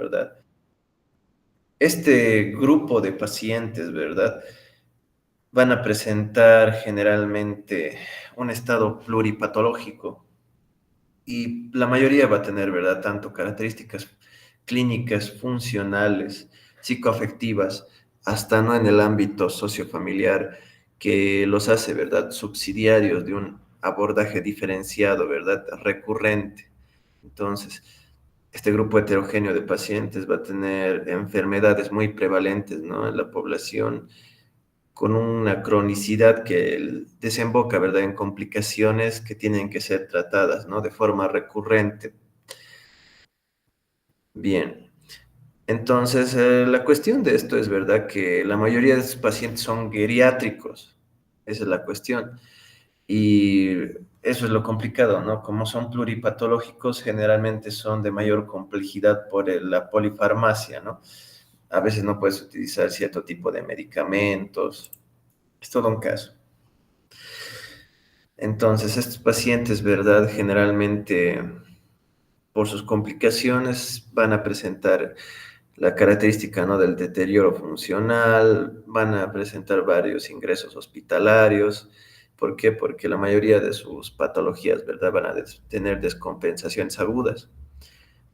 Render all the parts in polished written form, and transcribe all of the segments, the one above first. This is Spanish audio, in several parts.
¿verdad? Este grupo de pacientes, ¿verdad? Van a presentar generalmente un estado pluripatológico y la mayoría va a tener, ¿verdad? Tanto características clínicas, funcionales, psicoafectivas, hasta no en el ámbito sociofamiliar, que los hace, ¿verdad? Subsidiarios de un abordaje diferenciado, ¿verdad? Recurrente. Entonces, este grupo heterogéneo de pacientes va a tener enfermedades muy prevalentes, ¿no? En la población con una cronicidad que desemboca, ¿verdad?, en complicaciones que tienen que ser tratadas, ¿no?, de forma recurrente. Bien, entonces la cuestión de esto es, ¿verdad?, que la mayoría de estos pacientes son geriátricos, esa es la cuestión, y eso es lo complicado, ¿no? Como son pluripatológicos, generalmente son de mayor complejidad por la polifarmacia, ¿no? A veces no puedes utilizar cierto tipo de medicamentos, es todo un caso. Entonces, estos pacientes, ¿verdad? Generalmente, por sus complicaciones, van a presentar la característica, ¿no?, del deterioro funcional, van a presentar varios ingresos hospitalarios. ¿Por qué? Porque la mayoría de sus patologías, ¿verdad?, van a tener descompensaciones agudas.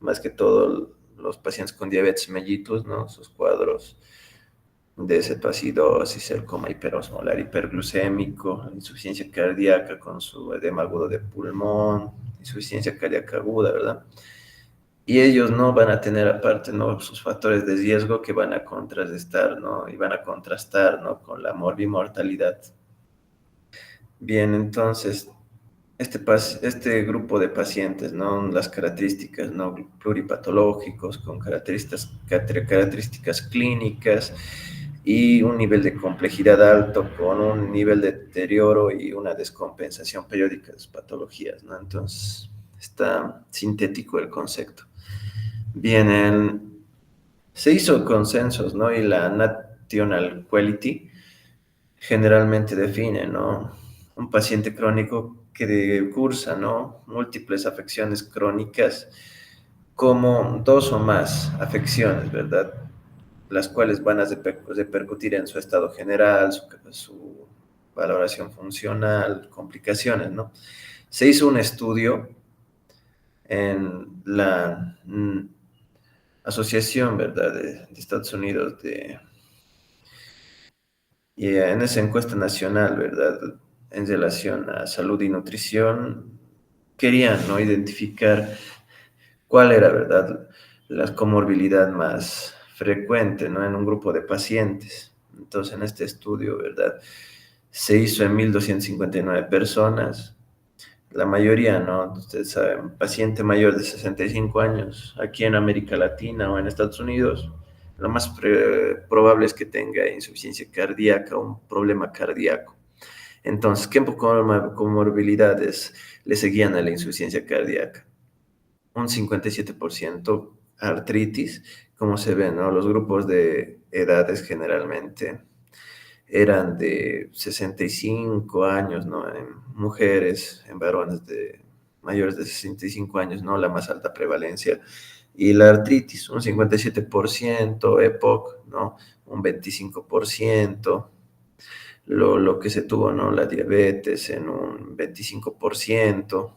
Más que todo los pacientes con diabetes mellitus, ¿no? Sus cuadros de cetoacidosis, el coma hiperosmolar hiperglucémico, insuficiencia cardíaca con su edema agudo de pulmón, insuficiencia cardíaca aguda, ¿verdad? Y ellos no van a tener aparte, ¿no?, sus factores de riesgo que van a contrarrestar, ¿no?, y van a contrastar, ¿no?, con la morbimortalidad. Bien, entonces, este grupo de pacientes, ¿no? Las características, ¿no?, pluripatológicos, con características clínicas y un nivel de complejidad alto, con un nivel de deterioro y una descompensación periódica de sus patologías, ¿no? Entonces, está sintético el concepto. Bien, se hizo consensos, ¿no? Y la National Quality generalmente define, ¿no?, un paciente crónico que cursa, ¿no?, múltiples afecciones crónicas como dos o más afecciones, ¿verdad?, las cuales van a repercutir en su estado general, su valoración funcional, complicaciones, ¿no? Se hizo un estudio en la asociación, ¿verdad?, de Estados Unidos y en esa encuesta nacional, ¿verdad?, en relación a salud y nutrición, querían, ¿no?, identificar cuál era, ¿verdad?, la comorbilidad más frecuente, ¿no?, en un grupo de pacientes. Entonces, en este estudio, ¿verdad?, se hizo en 1.259 personas, la mayoría, ¿no?, ustedes saben, paciente mayor de 65 años, aquí en América Latina o en Estados Unidos, lo más probable es que tenga insuficiencia cardíaca o un problema cardíaco. Entonces, ¿qué comorbilidades le seguían a la insuficiencia cardíaca? Un 57% artritis, como se ve, ¿no? Los grupos de edades generalmente eran de 65 años, ¿no? En mujeres, en varones de mayores de 65 años, ¿no? La más alta prevalencia. Y la artritis, un 57%, EPOC, ¿no? Un 25%. Lo que se tuvo, ¿no? La diabetes en un 25%.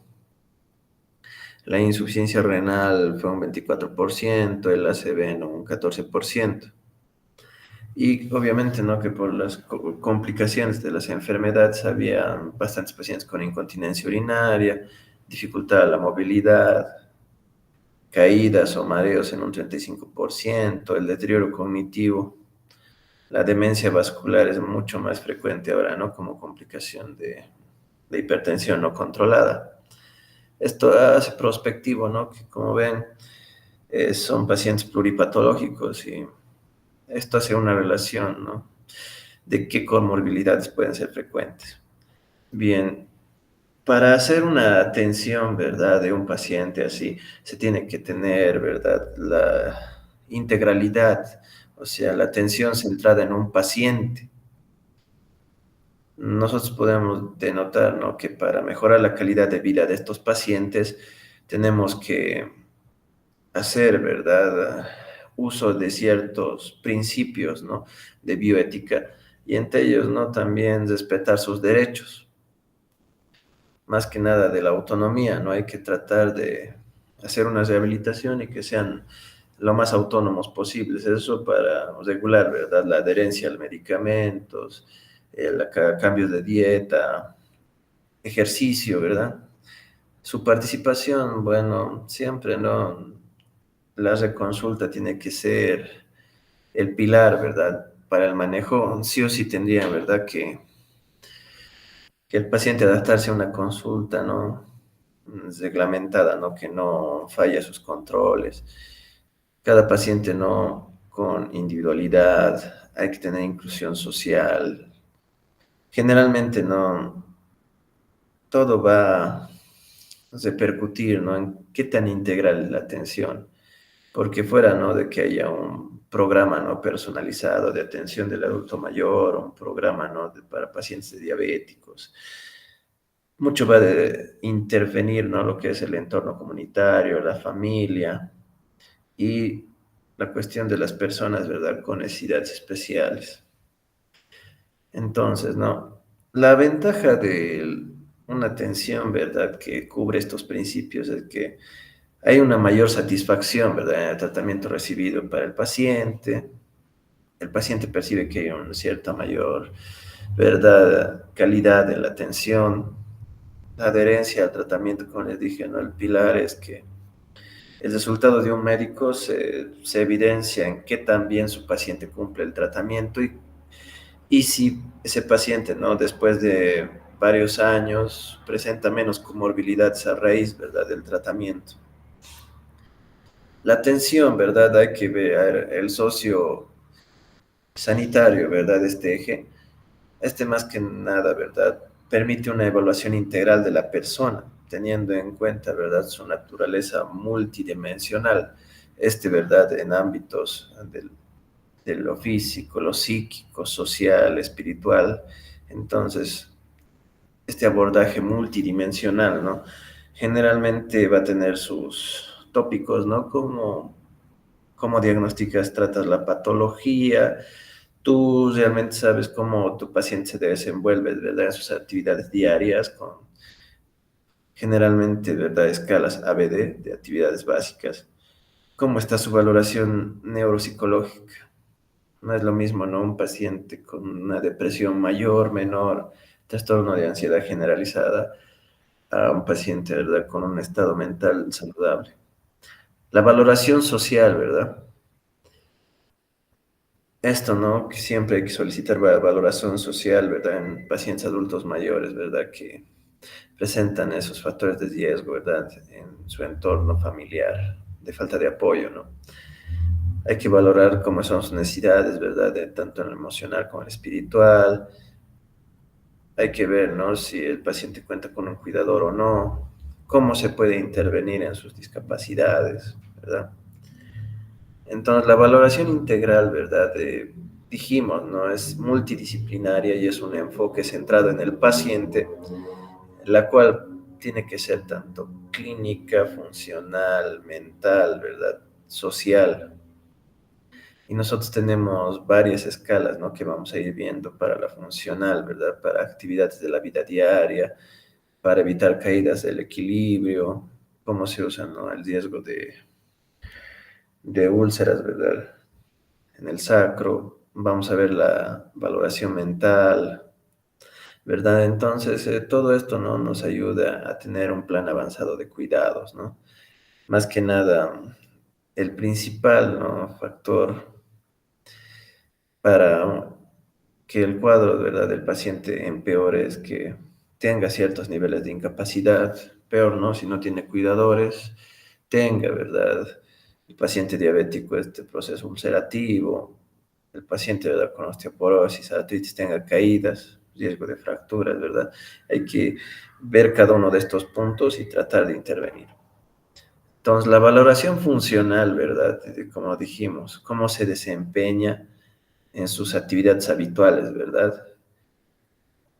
La insuficiencia renal fue un 24%, el ACV, ¿no?, un 14%. Y obviamente, ¿no?, que por las complicaciones de las enfermedades había bastantes pacientes con incontinencia urinaria, dificultad a la movilidad, caídas o mareos en un 35%, el deterioro cognitivo, la demencia vascular es mucho más frecuente ahora, ¿no?, como complicación de hipertensión no controlada. Esto hace prospectivo, ¿no?, que como ven, son pacientes pluripatológicos y esto hace una relación, ¿no?, de qué comorbilidades pueden ser frecuentes. Bien, para hacer una atención, ¿verdad?, de un paciente así, se tiene que tener, ¿verdad?, la integralidad, o sea, la atención centrada en un paciente. Nosotros podemos denotar, ¿no?, que para mejorar la calidad de vida de estos pacientes tenemos que hacer, ¿verdad? Uso de ciertos principios, ¿no? De bioética y entre ellos, ¿no? También respetar sus derechos, más que nada de la autonomía, ¿no? Hay que tratar de hacer una rehabilitación y que sean lo más autónomos posibles, eso para regular, ¿verdad? La adherencia a medicamentos, cambios de dieta, ejercicio, ¿verdad? Su participación, bueno, siempre, ¿no? La reconsulta tiene que ser el pilar, ¿verdad? Para el manejo, sí o sí tendría, ¿verdad? Que el paciente adaptarse a una consulta, ¿no? Reglamentada, ¿no? Que no falla sus controles. Cada paciente, ¿no? Con individualidad, hay que tener inclusión social. Generalmente, ¿no? Todo va a repercutir, ¿no? En qué tan integral es la atención. Porque fuera, ¿no? De que haya un programa, ¿no? Personalizado de atención del adulto mayor, un programa, ¿no? Para pacientes diabéticos. Mucho va de intervenir, ¿no? Lo que es el entorno comunitario, la familia y la cuestión de las personas, ¿verdad? Con necesidades especiales. Entonces, ¿no? La ventaja de una atención, ¿verdad? Que cubre estos principios es que hay una mayor satisfacción, ¿verdad? En el tratamiento recibido para el paciente. El paciente percibe que hay una cierta mayor, ¿verdad? Calidad en la atención. La adherencia al tratamiento, como les dije, ¿no? El pilar es que el resultado de un médico se evidencia en qué tan bien su paciente cumple el tratamiento y si ese paciente, ¿no? Después de varios años presenta menos comorbilidades a raíz, ¿verdad? Del tratamiento. La atención, ¿verdad? Hay que ver el socio sanitario, ¿verdad? Este eje. Este más que nada, ¿verdad? Permite una evaluación integral de la persona, teniendo en cuenta, ¿verdad? Su naturaleza multidimensional. Este, ¿verdad? En ámbitos de lo físico, lo psíquico, social, espiritual. Entonces, este abordaje multidimensional, ¿no? Generalmente va a tener sus tópicos, ¿no? Como cómo diagnosticas, tratas la patología, tú realmente sabes cómo tu paciente se desenvuelve, ¿verdad? En sus actividades diarias, con generalmente, ¿verdad? Escalas ABD de actividades básicas. ¿Cómo está su valoración neuropsicológica? No es lo mismo, ¿no? Un paciente con una depresión mayor, menor, trastorno de ansiedad generalizada, a un paciente, ¿verdad? Con un estado mental saludable. La valoración social, ¿verdad? Esto, ¿no? Que siempre hay que solicitar valoración social, ¿verdad? En pacientes adultos mayores, ¿verdad? Que presentan esos factores de riesgo, ¿verdad? En su entorno familiar, de falta de apoyo, ¿no? Hay que valorar cómo son sus necesidades, ¿verdad? Tanto en lo emocional como en lo espiritual. Hay que ver, ¿no? Si el paciente cuenta con un cuidador o no. Cómo se puede intervenir en sus discapacidades, ¿verdad? Entonces, la valoración integral, ¿verdad? Dijimos, ¿no? Es multidisciplinaria y es un enfoque centrado en el paciente, la cual tiene que ser tanto clínica, funcional, mental, ¿verdad? Social. Y nosotros tenemos varias escalas, ¿no? Que vamos a ir viendo para la funcional, ¿verdad? Para actividades de la vida diaria, para evitar caídas del equilibrio, cómo se usa, ¿no? El riesgo de úlceras, ¿verdad? En el sacro, vamos a ver la valoración mental, ¿verdad? Entonces, todo esto, ¿no? Nos ayuda a tener un plan avanzado de cuidados, ¿no? Más que nada, el principal, ¿no? Factor para que el cuadro, ¿verdad? Del paciente empeore es que tenga ciertos niveles de incapacidad, peor, ¿no? Si no tiene cuidadores, tenga, ¿verdad? El paciente diabético, este proceso ulcerativo, el paciente, ¿verdad? Con osteoporosis, artritis, tenga caídas, riesgo de fracturas, ¿verdad? Hay que ver cada uno de estos puntos y tratar de intervenir. Entonces, la valoración funcional, ¿verdad? Como dijimos, cómo se desempeña en sus actividades habituales, ¿verdad?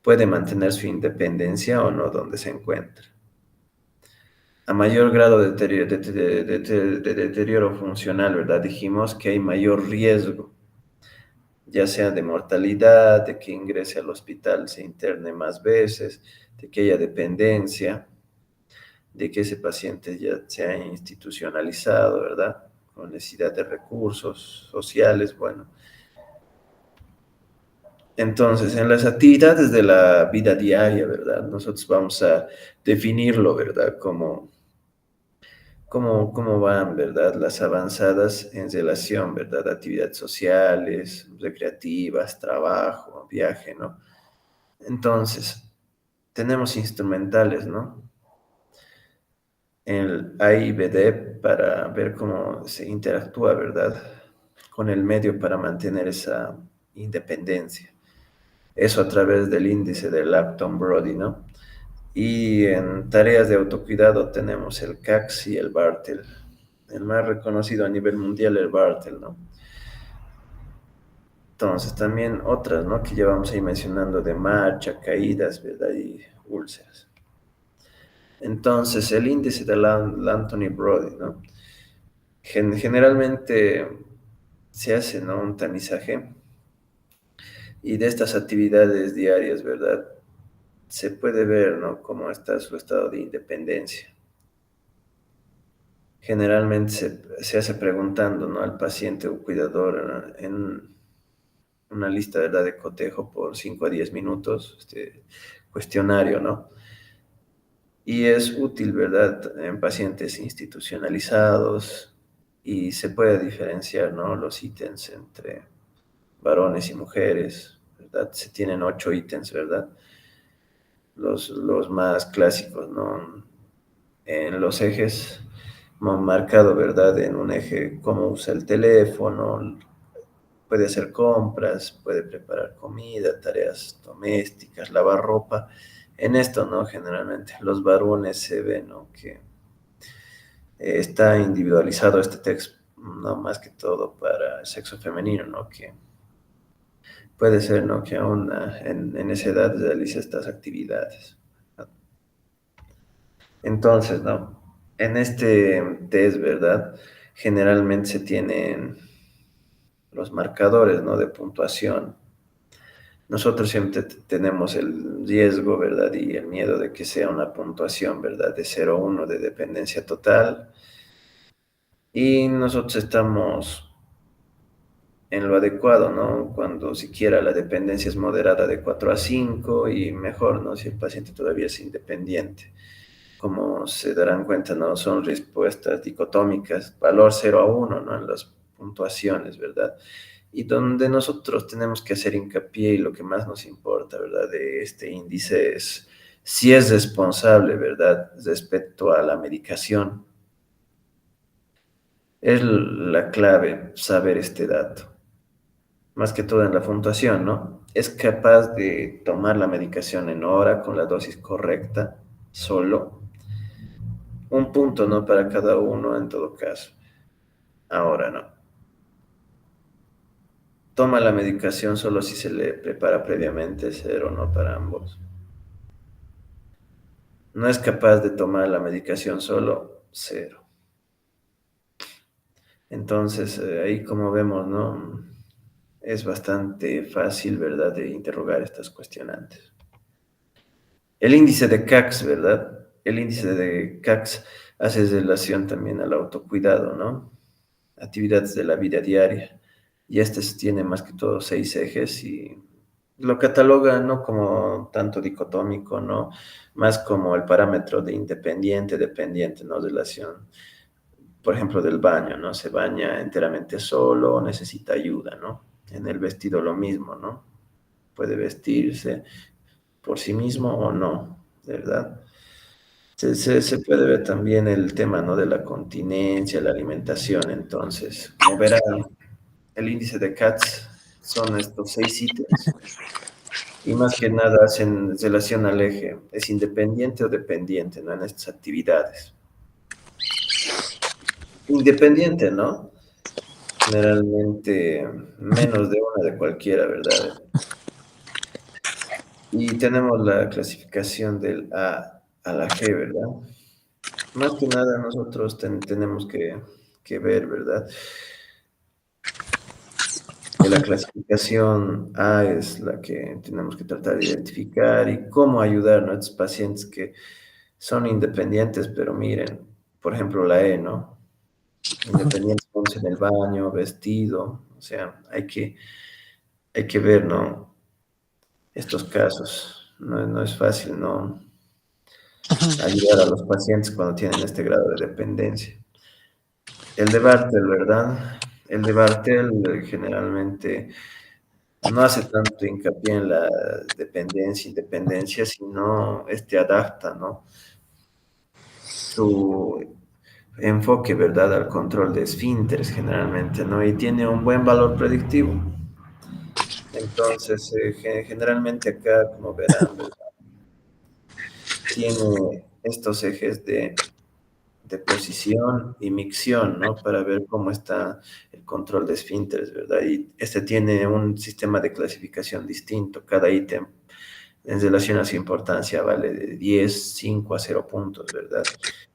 Puede mantener su independencia o no donde se encuentra. A mayor grado de deterioro funcional, ¿verdad? Dijimos que hay mayor riesgo, ya sea de mortalidad, de que ingrese al hospital, se interne más veces, de que haya dependencia, de que ese paciente ya sea institucionalizado, ¿verdad? Con necesidad de recursos sociales, bueno. Entonces, en las actividades de la vida diaria, ¿verdad? Nosotros vamos a definirlo, ¿verdad? Cómo van, ¿verdad? Las avanzadas en relación, ¿verdad? Actividades sociales, recreativas, trabajo, viaje, ¿no? Entonces, tenemos instrumentales, ¿no? El AIBD para ver cómo se interactúa, ¿verdad? Con el medio para mantener esa independencia. Eso a través del índice de Lapton-Brody, ¿no? Y en tareas de autocuidado tenemos el CACS y el Bartel. El más reconocido a nivel mundial, el Bartel, ¿no? Entonces, también otras, ¿no? Que llevamos ahí mencionando de marcha, caídas, ¿verdad? Y úlceras. Entonces, el índice de Anthony Brody, ¿no? Generalmente se hace, ¿no? Un tamizaje y de estas actividades diarias, ¿verdad? Se puede ver, ¿no? Cómo está su estado de independencia. Generalmente se hace preguntando, ¿no? Al paciente o cuidador en una lista, ¿verdad? De cotejo por 5 a 10 minutos, este cuestionario, ¿no? Y es útil, ¿verdad? En pacientes institucionalizados y se puede diferenciar, ¿no? Los ítems entre varones y mujeres, ¿verdad? Se tienen 8 ítems, ¿verdad? Los más clásicos, ¿no? En los ejes, marcado, ¿verdad? En un eje, cómo usa el teléfono, puede hacer compras, puede preparar comida, tareas domésticas, lavar ropa. En esto, ¿no? Generalmente los varones se ven, ¿no? Que está individualizado este texto, no más que todo para el sexo femenino, ¿no? Que puede ser, ¿no? Que aún en esa edad realice estas actividades. Entonces, ¿no? En este test, ¿verdad? Generalmente se tienen los marcadores, ¿no? De puntuación. Nosotros siempre tenemos el riesgo, ¿verdad? Y el miedo de que sea una puntuación, ¿verdad? De 0 a 1 de dependencia total. Y nosotros estamos en lo adecuado, ¿no? Cuando siquiera la dependencia es moderada de 4 a 5 y mejor, ¿no? Si el paciente todavía es independiente. Como se darán cuenta, ¿no? Son respuestas dicotómicas, valor 0 a 1, ¿no? En las puntuaciones, ¿verdad? Y donde nosotros tenemos que hacer hincapié y lo que más nos importa, ¿verdad? De este índice es si es responsable, ¿verdad? Respecto a la medicación. Es la clave saber este dato, más que todo en la puntuación, ¿no? Es capaz de tomar la medicación en hora con la dosis correcta, solo. Un punto, ¿no? Para cada uno en todo caso. Ahora no. Toma la medicación solo si se le prepara previamente, 0 no para ambos. No es capaz de tomar la medicación solo, 0. Entonces, ahí como vemos, ¿no? Es bastante fácil, ¿verdad?, de interrogar estas cuestionantes. El índice de CACS, ¿verdad? El índice de CACS hace relación también al autocuidado, ¿no? Actividades de la vida diaria. Y este tiene más que todo 6 ejes y lo cataloga no como tanto dicotómico, ¿no? Más como el parámetro de independiente, dependiente, ¿no? Relación, por ejemplo, del baño, ¿no? Se baña enteramente solo, necesita ayuda, ¿no? En el vestido lo mismo, ¿no? Puede vestirse por sí mismo o no, ¿verdad? Se puede ver también el tema, ¿no? De la continencia, la alimentación. Entonces, como verán, el índice de CATS son estos 6 ítems y más que nada hacen relación al eje, es independiente o dependiente, ¿no? En estas actividades. Independiente, ¿no? Generalmente menos de una de cualquiera, ¿verdad? Y tenemos la clasificación del A a la G, ¿verdad? Más que nada nosotros tenemos que ver, ¿verdad? Que la clasificación A es la que tenemos que tratar de identificar y cómo ayudar a estos pacientes que son independientes, pero miren, por ejemplo, la E, ¿no? Independientes en el baño, vestido, o sea, hay que ver, ¿no? Estos casos. No, no es fácil, ¿no? Ayudar a los pacientes cuando tienen este grado de dependencia. El de Bartel, ¿verdad? El de Bartel generalmente no hace tanto hincapié en la dependencia, independencia, sino este adapta, ¿no? Su enfoque, ¿verdad? Al control de esfínteres generalmente, ¿no? Y tiene un buen valor predictivo. Entonces, generalmente acá, como verán, ¿verdad? Tiene estos ejes de posición y micción, ¿no? Para ver cómo está el control de esfínteres, ¿verdad? Y este tiene un sistema de clasificación distinto. Cada ítem en relación a su importancia vale de 10, 5 a 0 puntos, ¿verdad?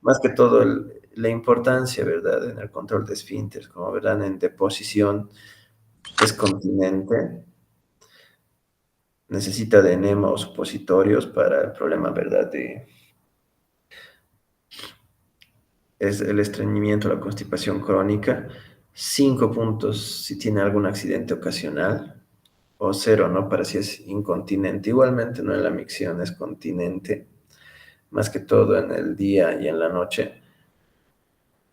Más que todo la importancia, ¿verdad? En el control de esfínteres, como verán, en deposición es continente, necesita de enema o supositorios para el problema, ¿verdad? Es el estreñimiento, la constipación crónica. 5 puntos si tiene algún accidente ocasional, o cero, ¿no? Para si es incontinente. Igualmente, no en la micción es continente, más que todo en el día y en la noche.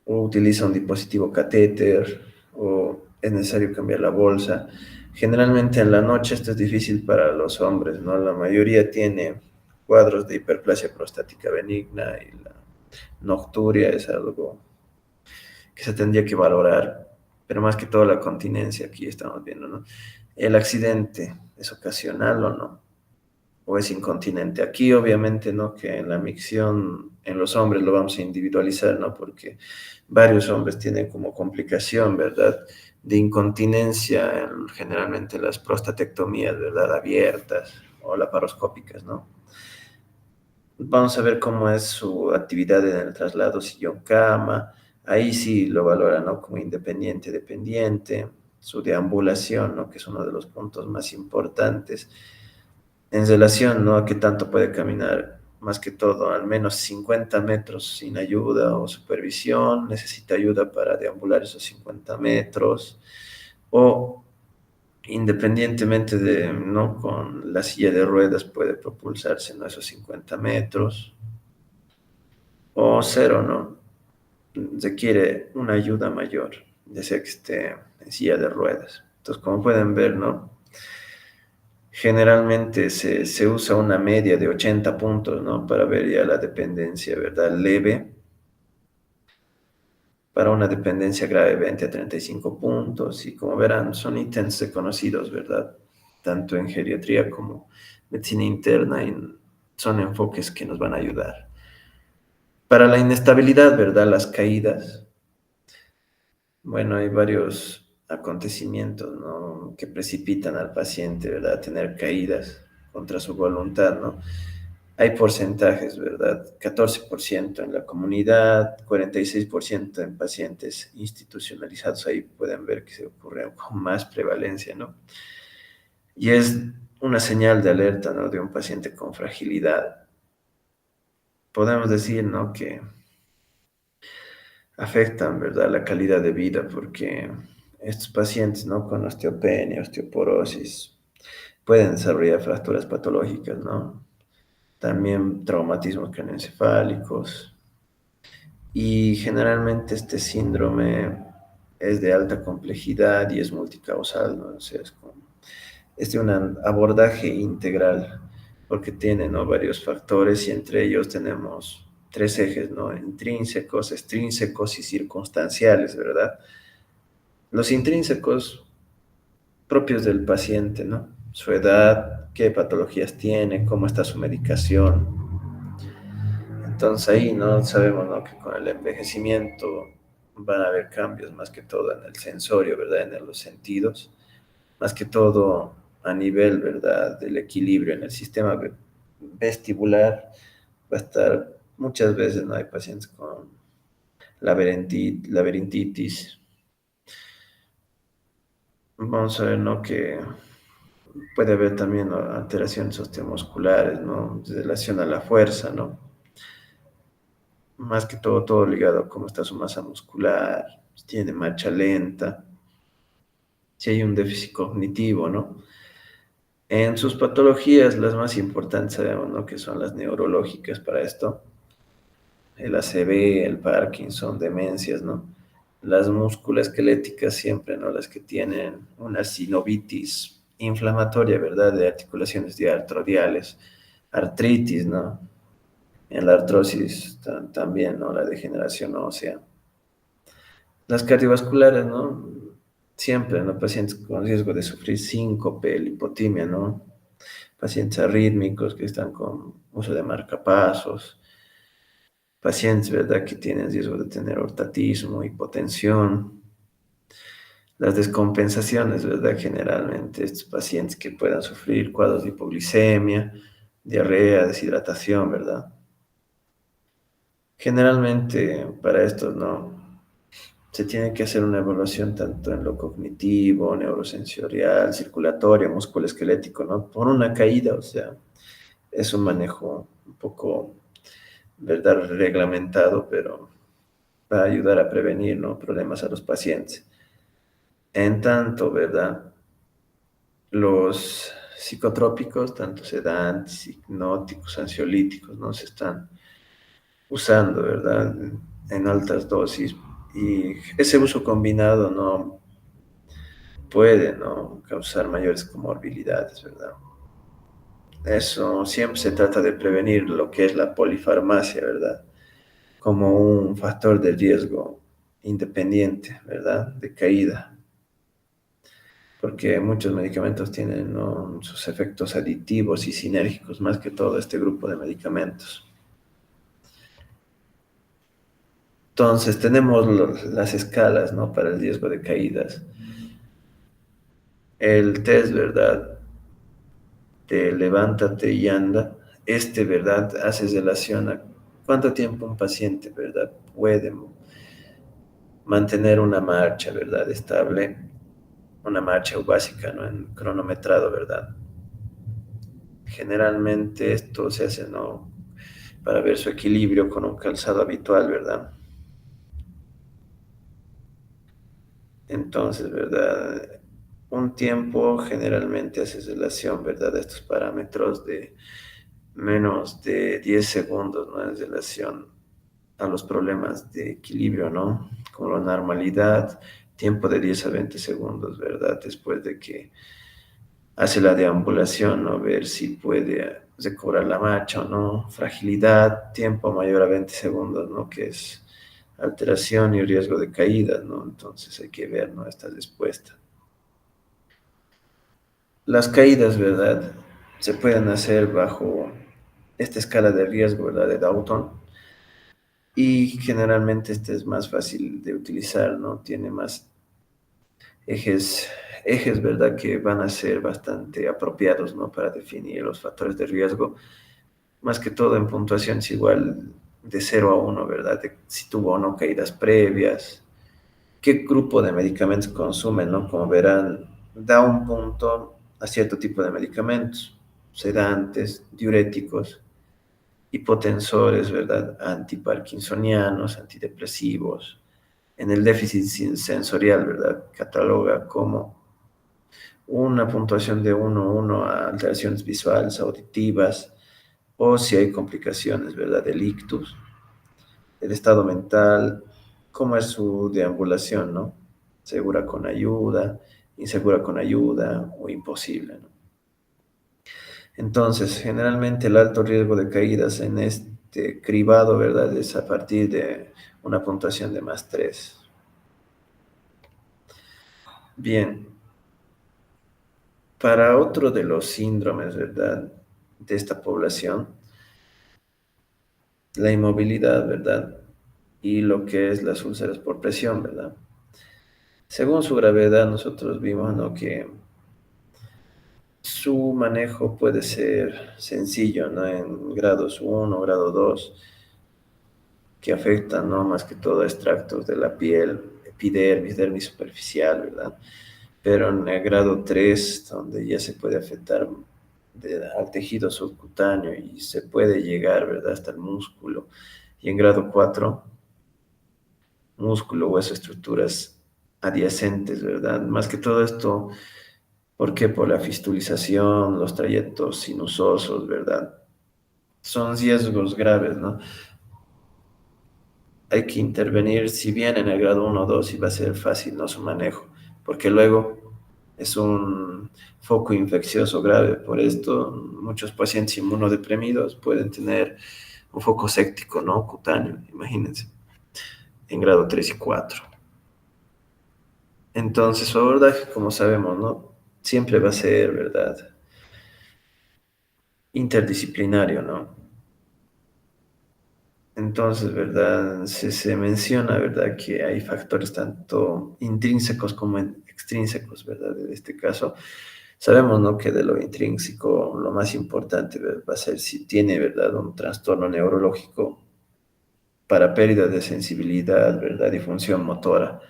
O utiliza un dispositivo catéter o es necesario cambiar la bolsa. Generalmente en la noche esto es difícil para los hombres, ¿no? La mayoría tiene cuadros de hiperplasia prostática benigna y la nocturia es algo que se tendría que valorar, pero más que todo la continencia aquí estamos viendo, ¿no? El accidente es ocasional o no, o es incontinente. Aquí obviamente, ¿no? Que en la micción en los hombres lo vamos a individualizar, ¿no? Porque varios hombres tienen como complicación, ¿verdad? De incontinencia, generalmente las prostatectomías, ¿verdad? Abiertas o laparoscópicas, ¿no? Vamos a ver cómo es su actividad en el traslado sillón-cama. Ahí sí lo valoran, ¿no? Como independiente, dependiente. Su deambulación, ¿no? Que es uno de los puntos más importantes. En relación, ¿no? A qué tanto puede caminar, más que todo, al menos 50 metros sin ayuda o supervisión. Necesita ayuda para deambular esos 50 metros. O independientemente de, ¿no? Con la silla de ruedas puede propulsarse, ¿no? Esos 50 metros o cero, ¿no? Requiere una ayuda mayor, ya sea que esté en silla de ruedas. Entonces, como pueden ver, ¿no? Generalmente se usa una media de 80 puntos, ¿no? Para ver ya la dependencia, ¿verdad? Leve, para una dependencia grave 20 a 35 puntos. Y como verán, son ítems conocidos, ¿verdad? Tanto en geriatría como medicina interna, y son enfoques que nos van a ayudar. Para la inestabilidad, ¿verdad? Las caídas. Bueno, hay varios acontecimientos, ¿no? Que precipitan al paciente, ¿verdad? A tener caídas contra su voluntad, ¿no? Hay porcentajes, ¿verdad? 14% en la comunidad, 46% en pacientes institucionalizados. Ahí pueden ver que se ocurre con más prevalencia, ¿no? Y es una señal de alerta, ¿no? De un paciente con fragilidad. Podemos decir, ¿no? Que afectan, ¿verdad? La calidad de vida porque estos pacientes, ¿no? Con osteopenia, osteoporosis, pueden desarrollar fracturas patológicas, ¿no? También traumatismos craneoencefálicos. Y generalmente este síndrome es de alta complejidad y es multicausal, ¿no? O sea, es de un abordaje integral, porque tiene, ¿no? Varios factores y entre ellos tenemos tres ejes, ¿no? Intrínsecos, extrínsecos y circunstanciales, ¿verdad? Los intrínsecos propios del paciente, ¿no? Su edad, qué patologías tiene, cómo está su medicación. Entonces ahí no sabemos, ¿no? Que con el envejecimiento van a haber cambios más que todo en el sensorio, ¿verdad? En los sentidos, más que todo a nivel, ¿verdad? Del equilibrio en el sistema vestibular va a estar Muchas veces no hay pacientes con laberintitis. Vamos a ver, ¿no? Que puede haber también, ¿no?, alteraciones osteomusculares, ¿no? En relación a la fuerza, ¿no? Más que todo, todo ligado a cómo está su masa muscular, si tiene marcha lenta, si hay un déficit cognitivo, ¿no? En sus patologías, las más importantes sabemos, ¿no?, que son las neurológicas para esto, el ACV, el Parkinson, demencias, ¿no? Las musculoesqueléticas siempre, ¿no? Las que tienen una sinovitis inflamatoria, ¿verdad? De articulaciones diartrodiales, artritis, ¿no? En la artrosis también, ¿no? La degeneración ósea. Las cardiovasculares, ¿no? Siempre, ¿no? Pacientes con riesgo de sufrir síncope, lipotimia, ¿no? Pacientes arrítmicos que están con uso de marcapasos, pacientes, ¿verdad?, que tienen riesgo de tener ortatismo, hipotensión, las descompensaciones, ¿verdad?, generalmente estos pacientes que puedan sufrir cuadros de hipoglicemia, diarrea, deshidratación, ¿verdad? Generalmente para estos no se tiene que hacer una evaluación tanto en lo cognitivo, neurosensorial, circulatorio, musculoesquelético, ¿no? Por una caída, o sea, es un manejo un poco, ¿verdad?, reglamentado, pero va a ayudar a prevenir, ¿no?, problemas a los pacientes. En tanto, ¿verdad?, los psicotrópicos, tanto sedantes, hipnóticos, ansiolíticos, ¿no?, se están usando, ¿verdad?, en altas dosis. Y ese uso combinado no puede, ¿no?, causar mayores comorbilidades, ¿verdad? Eso siempre se trata de prevenir lo que es la polifarmacia, ¿verdad? Como un factor de riesgo independiente, ¿verdad? De caída, porque muchos medicamentos tienen, ¿no?, sus efectos aditivos y sinérgicos, más que todo este grupo de medicamentos. Entonces, tenemos las escalas, ¿no?, para el riesgo de caídas. El test, ¿verdad?, de levántate y anda, ¿verdad?, hace relación a cuánto tiempo un paciente, ¿verdad?, puede mantener una marcha, ¿verdad?, estable, una marcha básica, ¿no?, en cronometrado, ¿verdad? Generalmente esto se hace, ¿no?, para ver su equilibrio con un calzado habitual, ¿verdad? Entonces, ¿verdad? Un tiempo generalmente hace relación, ¿verdad?, a estos parámetros de menos de 10 segundos, ¿no?, en relación a los problemas de equilibrio, ¿no? Como la normalidad, tiempo de 10 a 20 segundos, ¿verdad? Después de que hace la deambulación, ¿no? Ver si puede recobrar la marcha o no. Fragilidad, tiempo mayor a 20 segundos, ¿no? Que es alteración y riesgo de caída, ¿no? Entonces hay que ver, ¿no?, esta respuesta. Las caídas, ¿verdad?, se pueden hacer bajo esta escala de riesgo, ¿verdad?, de Dalton. Y generalmente este es más fácil de utilizar, ¿no? Tiene más ejes, ¿verdad?, que van a ser bastante apropiados, ¿no?, para definir los factores de riesgo, más que todo en puntuaciones igual de 0 a 1, ¿verdad? De si tuvo o no caídas previas, qué grupo de medicamentos consumen, ¿no? Como verán, da un punto a cierto tipo de medicamentos, sedantes, diuréticos, hipotensores, ¿verdad?, antiparkinsonianos, antidepresivos. En el déficit sensorial, ¿verdad?, cataloga como una puntuación de 1 a alteraciones visuales, auditivas, o si hay complicaciones, ¿verdad?, del ictus, el estado mental, cómo es su deambulación, ¿no? Segura con ayuda, insegura con ayuda o imposible, ¿no? Entonces, generalmente el alto riesgo de caídas en este cribado, ¿verdad?, es a partir de una puntuación de +3. Bien, para otro de los síndromes, ¿verdad?, de esta población, la inmovilidad, ¿verdad?, y lo que es las úlceras por presión, ¿verdad? Según su gravedad, nosotros vimos, ¿no?, que su manejo puede ser sencillo, ¿no?, en grados 1, grado 2. que afectan, ¿no? Más que todo a extractos de la piel, epidermis, dermis superficial, ¿verdad? Pero en el grado 3 donde ya se puede afectar al tejido subcutáneo y se puede llegar, ¿verdad?, hasta el músculo. Y en grado 4 músculo, hueso, estructuras adyacentes, ¿verdad? Más que todo esto, ¿por qué? Por la fistulización, los trayectos sinuosos, ¿verdad? Son riesgos graves, ¿no? Hay que intervenir, si bien en el grado 1 o 2 y va a ser fácil, ¿no?, su manejo, porque luego es un foco infeccioso grave. Por esto, muchos pacientes inmunodeprimidos pueden tener un foco séptico, ¿no?, cutáneo, imagínense, en grado 3 y 4. Entonces, su abordaje, como sabemos, ¿no?, siempre va a ser, ¿verdad?, interdisciplinario, ¿no? Entonces, ¿verdad? Se menciona, ¿verdad?, que hay factores tanto intrínsecos como extrínsecos, ¿verdad? En este caso, sabemos, ¿no?, que de lo intrínseco lo más importante va a ser si tiene, ¿verdad?, un trastorno neurológico para pérdida de sensibilidad, ¿verdad?, y función motora.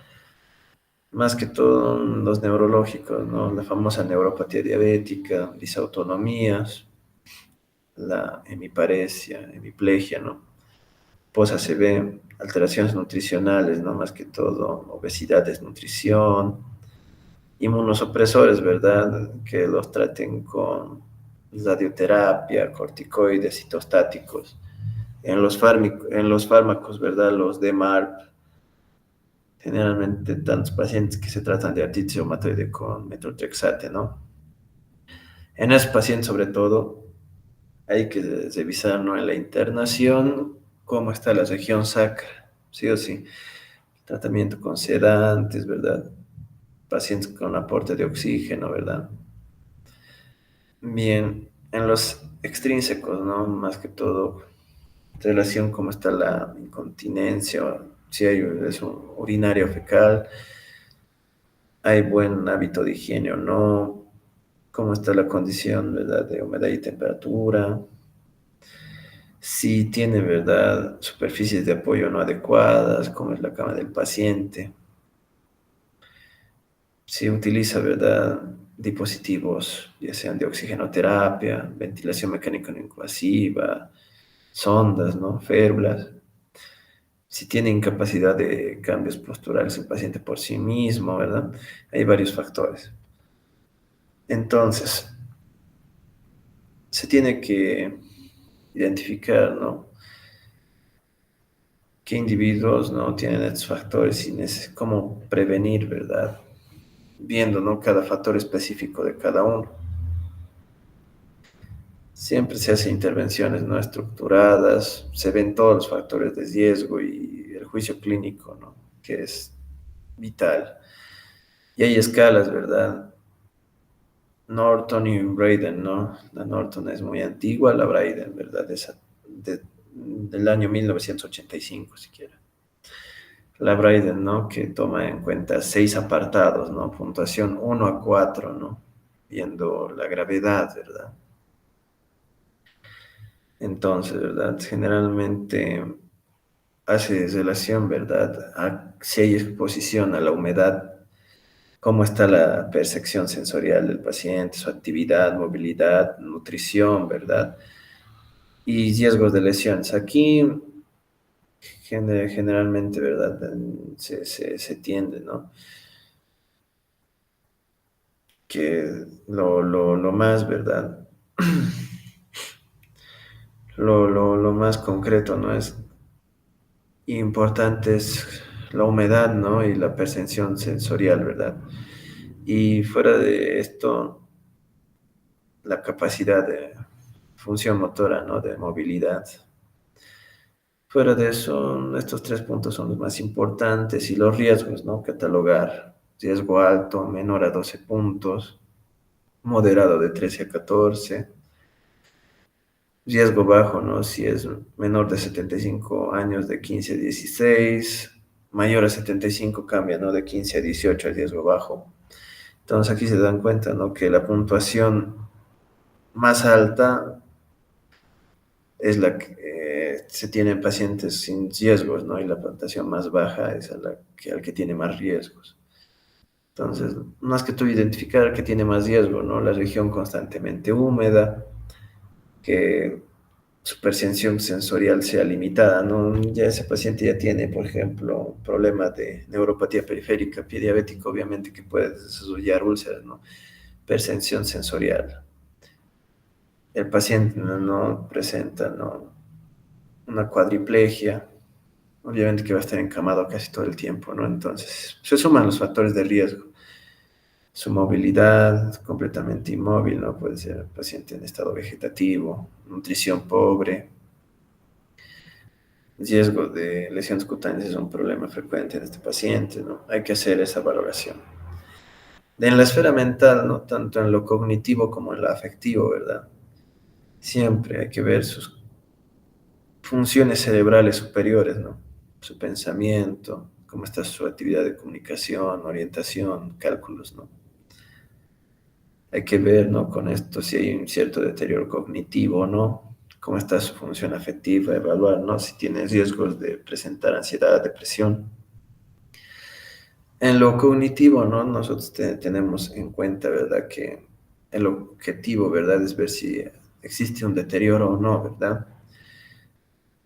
Más que todo los neurológicos, ¿no? La famosa neuropatía diabética, disautonomías, la hemiparesia, hemiplegia, ¿no?, post-ACV, alteraciones nutricionales, ¿no? Más que todo, obesidad, desnutrición, inmunosupresores, ¿verdad? Que los traten con radioterapia, corticoides, citostáticos. En los fármacos, ¿verdad? Los DMARP, generalmente tantos pacientes que se tratan de artritis reumatoide con metotrexate, ¿no? En esos pacientes, sobre todo, hay que revisar, ¿no?, en la internación cómo está la región sacra, sí o sí. Tratamiento con sedantes, ¿verdad? Pacientes con aporte de oxígeno, ¿verdad? Bien, en los extrínsecos, ¿no? Más que todo, relación cómo está la incontinencia, si hay es un urinario fecal, hay buen hábito de higiene o no, cómo está la condición, ¿verdad?, de humedad y temperatura, si tiene, ¿verdad?, superficies de apoyo no adecuadas, como es la cama del paciente, si utiliza, ¿verdad?, dispositivos, ya sean de oxigenoterapia, ventilación mecánica no invasiva, sondas, ¿no?, férulas, si tiene incapacidad de cambios posturales el paciente por sí mismo, ¿verdad? Hay varios factores. Entonces, se tiene que identificar, ¿no?, qué individuos, ¿no?, tienen estos factores y cómo prevenir, ¿verdad? Viendo, ¿no?, cada factor específico de cada uno. Siempre se hacen intervenciones no estructuradas, se ven todos los factores de riesgo y el juicio clínico, ¿no?, que es vital. Y hay escalas, ¿verdad? Norton y Braden, ¿no? La Norton es muy antigua, la Braden, ¿verdad? Del año 1985, siquiera. La Braden, ¿no?, que toma en cuenta 6 apartados, ¿no? Puntuación 1 a 4, ¿no? Viendo la gravedad, ¿verdad? Entonces, ¿verdad? Generalmente hace relación, ¿verdad?, a si hay exposición a la humedad, cómo está la percepción sensorial del paciente, su actividad, movilidad, nutrición, ¿verdad? Y riesgos de lesiones. Aquí generalmente, ¿verdad?, se tiende, ¿no?, que lo más, ¿verdad? Lo más concreto, ¿no?, es importante es la humedad, ¿no?, y la percepción sensorial, ¿verdad? Y fuera de esto, la capacidad de función motora, ¿no?, de movilidad. Fuera de eso, estos 3 puntos son los más importantes y los riesgos, ¿no? Catalogar riesgo alto, menor a 12 puntos, moderado de 13 a 14, riesgo bajo, ¿no?, si es menor de 75 años de 15 a 16, mayor a 75 cambia, ¿no?, de 15 a 18 el riesgo bajo. Entonces aquí se dan cuenta, ¿no?, que la puntuación más alta es se tienen pacientes sin riesgos, ¿no? Y la puntuación más baja es al que tiene más riesgos. Entonces, más que tú identificar que tiene más riesgo, ¿no? La región constantemente húmeda, que su percepción sensorial sea limitada, ¿no? Ya ese paciente ya tiene, por ejemplo, un problema de neuropatía periférica, pie diabético, obviamente que puede desarrollar úlceras, ¿no? Percepción sensorial. El paciente no presenta, ¿no? Una cuadriplegia, obviamente que va a estar encamado casi todo el tiempo, ¿no? Entonces, se suman los factores de riesgo. Su movilidad completamente inmóvil, ¿no? Puede ser paciente en estado vegetativo, nutrición pobre, riesgo de lesiones cutáneas es un problema frecuente en este paciente, ¿no? Hay que hacer esa valoración. En la esfera mental, ¿no? Tanto en lo cognitivo como en lo afectivo, ¿verdad? Siempre hay que ver sus funciones cerebrales superiores, ¿no? Su pensamiento, cómo está su actividad de comunicación, orientación, cálculos, ¿no? Hay que ver, ¿no? Con esto si hay un cierto deterioro cognitivo o no, cómo está su función afectiva, evaluar, ¿no? Si tiene riesgos de presentar ansiedad, depresión. En lo cognitivo, ¿no? Nosotros tenemos en cuenta, ¿verdad? Que el objetivo, ¿verdad? Es ver si existe un deterioro o no, ¿verdad?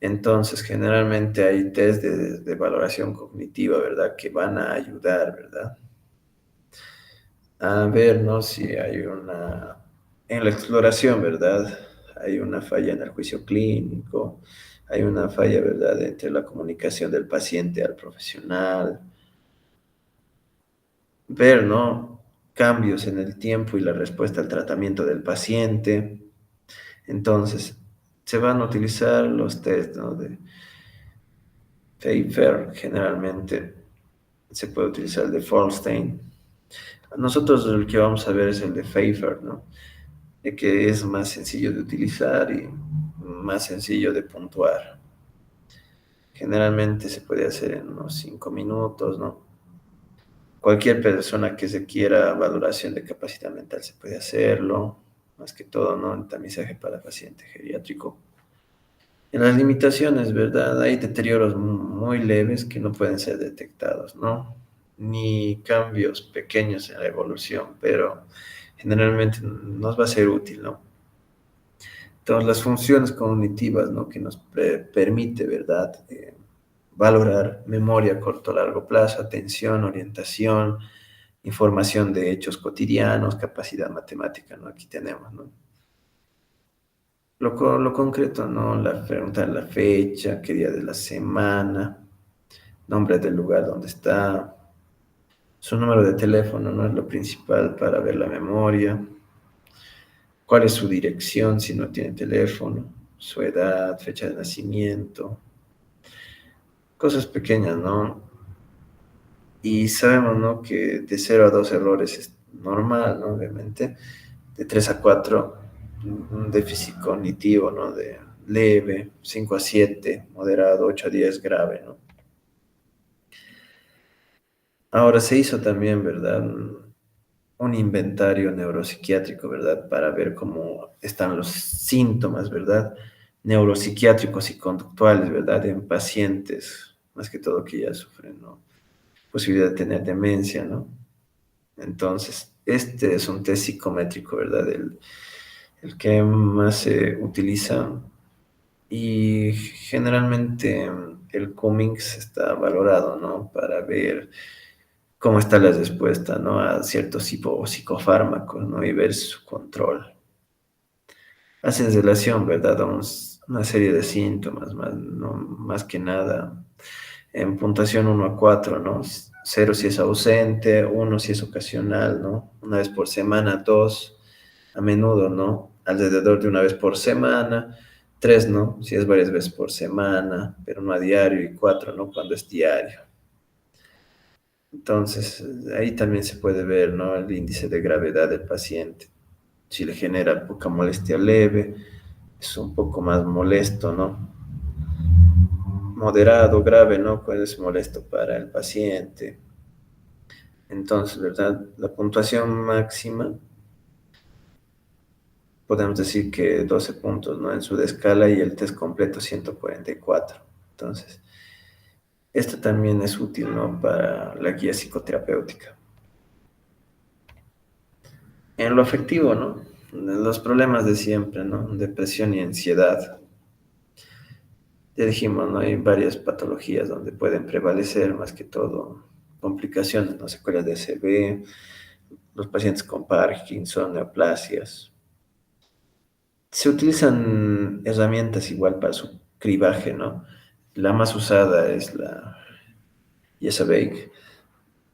Entonces, generalmente hay test de valoración cognitiva, ¿verdad? Que van a ayudar, ¿verdad? A ver, ¿no? Si hay en la exploración, ¿verdad? Hay una falla en el juicio clínico, hay una falla, ¿verdad? Entre la comunicación del paciente al profesional. Ver, ¿no? Cambios en el tiempo y la respuesta al tratamiento del paciente. Entonces, se van a utilizar los test, ¿no? De Pfeiffer, generalmente se puede utilizar el de Feinstein. Nosotros el que vamos a ver es el de Pfeiffer, ¿no? Que es más sencillo de utilizar y más sencillo de puntuar. Generalmente se puede hacer en unos 5 minutos, ¿no? Cualquier persona que se quiera valoración de capacidad mental se puede hacerlo, más que todo, ¿no? El tamizaje para paciente geriátrico. En las limitaciones, ¿verdad? Hay deterioros muy leves que no pueden ser detectados, ¿no? Ni cambios pequeños en la evolución, pero generalmente nos va a ser útil, ¿no? Entonces, las funciones cognitivas, ¿no? Que nos permite, ¿verdad? Valorar memoria a corto o largo plazo, atención, orientación, información de hechos cotidianos, capacidad matemática, ¿no? Aquí tenemos, ¿no? Lo concreto, ¿no? Preguntar la fecha, qué día de la semana, nombre del lugar donde está, su número de teléfono, ¿no? Es lo principal para ver la memoria, cuál es su dirección si no tiene teléfono, su edad, fecha de nacimiento, cosas pequeñas, ¿no? Y sabemos, ¿no? Que de 0 a 2 errores es normal, ¿no? Obviamente. De 3 a 4 un déficit cognitivo, ¿no? De leve, 5 a 7 moderado, 8 a 10 grave, ¿no? Ahora se hizo también, ¿verdad? Un inventario neuropsiquiátrico, ¿verdad? Para ver cómo están los síntomas, ¿verdad? Neuropsiquiátricos y conductuales, ¿verdad? En pacientes, más que todo que ya sufren, ¿no? Posibilidad de tener demencia, ¿no? Entonces, este es un test psicométrico, ¿verdad? El que más se utiliza y generalmente el Cummings está valorado, ¿no? Para ver cómo está la respuesta, ¿no? A ciertos psicofármacos, ¿no? Y ver su control. Hacen relación, ¿verdad? Una serie de síntomas, más, no, más que nada en puntuación 1 a 4, ¿no? 0 si es ausente, 1 si es ocasional, ¿no? Una vez por semana, 2 a menudo, ¿no? Alrededor de una vez por semana, 3, ¿no? Si es varias veces por semana, pero no a diario, y 4, ¿no? Cuando es diario. Entonces, ahí también se puede ver, ¿no? El índice de gravedad del paciente. Si le genera poca molestia leve, es un poco más molesto, ¿no? Moderado, grave, ¿no? Pues es molesto para el paciente. Entonces, ¿verdad? La puntuación máxima podemos decir que 12 puntos, ¿no? En su escala y el test completo 144. Entonces, esto también es útil, ¿no? Para la guía psicoterapéutica. En lo afectivo, ¿no? Los problemas de siempre, ¿no? Depresión y ansiedad. Ya dijimos, ¿no? Hay varias patologías donde pueden prevalecer, más que todo, complicaciones, ¿no? Secuelas de ACV, los pacientes con Parkinson, neoplasias. Se utilizan herramientas igual para su cribaje, ¿no? La más usada es la Yesabake.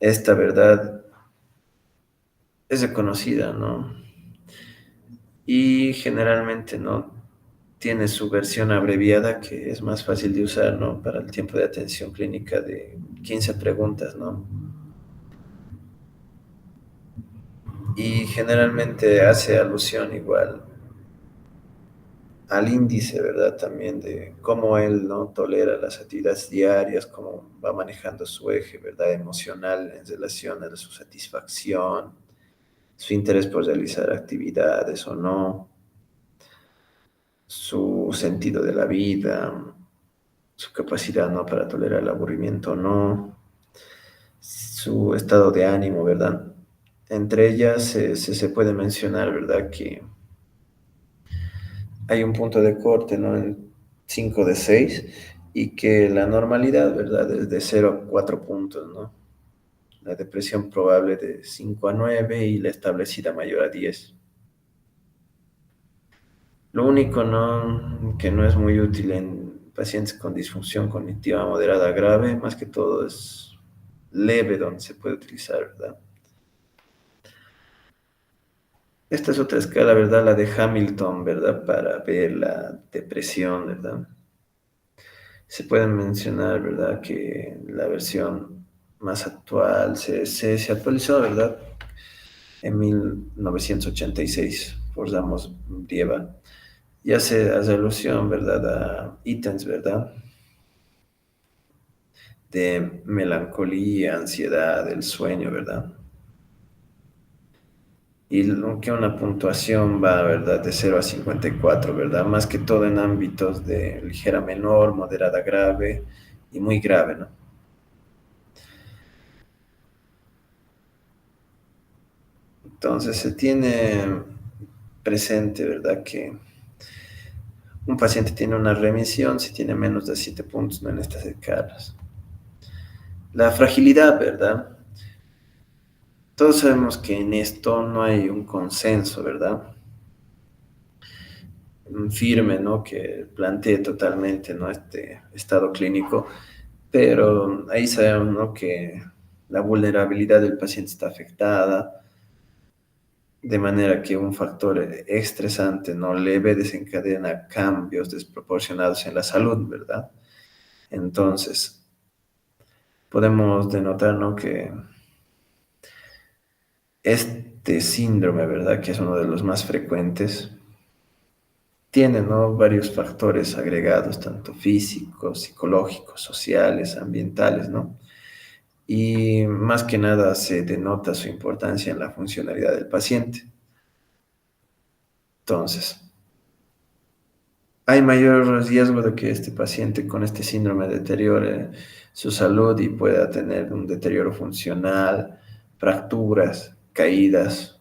Esta verdad es reconocida, ¿no? Y generalmente, ¿no? Tiene su versión abreviada que es más fácil de usar, ¿no? Para el tiempo de atención clínica de 15 preguntas, ¿no? Y generalmente hace alusión igual al índice, ¿verdad? También de cómo él no tolera las actividades diarias, cómo va manejando su eje, ¿verdad? Emocional en relación a su satisfacción, su interés por realizar actividades o no, su sentido de la vida, su capacidad, ¿no? Para tolerar el aburrimiento o no, su estado de ánimo, ¿verdad? Entre ellas se puede mencionar, ¿verdad? Que hay un punto de corte, ¿no? En 5 de 6 y que la normalidad, ¿verdad? Es de 0 a 4 puntos, ¿no? La depresión probable de 5 a 9 y la establecida mayor a 10. Lo único, ¿no? Que no es muy útil en pacientes con disfunción cognitiva moderada grave, más que todo es leve donde se puede utilizar, ¿verdad? Esta es otra escala, ¿verdad? La de Hamilton, ¿verdad? Para ver la depresión, ¿verdad? Se puede mencionar, ¿verdad? Que la versión más actual se actualizó, ¿verdad? En 1986 por Ramos Brieva. Y hace alusión, ¿verdad? A ítems, ¿verdad? De melancolía, ansiedad, el sueño, ¿verdad? Y que una puntuación va, ¿verdad? De 0 a 54, ¿verdad? Más que todo en ámbitos de ligera menor, moderada grave y muy grave, ¿no? Entonces se tiene presente, ¿verdad? Que un paciente tiene una remisión si tiene menos de 7 puntos, ¿no? En estas escalas. La fragilidad, ¿verdad? Todos sabemos que en esto no hay un consenso, ¿verdad? Firme, ¿no? Que plantee totalmente, ¿no? Este estado clínico, pero ahí sabemos, ¿no? Que la vulnerabilidad del paciente está afectada, de manera que un factor estresante no leve desencadena cambios desproporcionados en la salud, ¿verdad? Entonces, podemos denotar, ¿no? Que este síndrome, ¿verdad? Que es uno de los más frecuentes, tiene, ¿no? Varios factores agregados, tanto físicos, psicológicos, sociales, ambientales, ¿no? Y más que nada se denota su importancia en la funcionalidad del paciente. Entonces, hay mayor riesgo de que este paciente con este síndrome deteriore su salud y pueda tener un deterioro funcional, fracturas, caídas,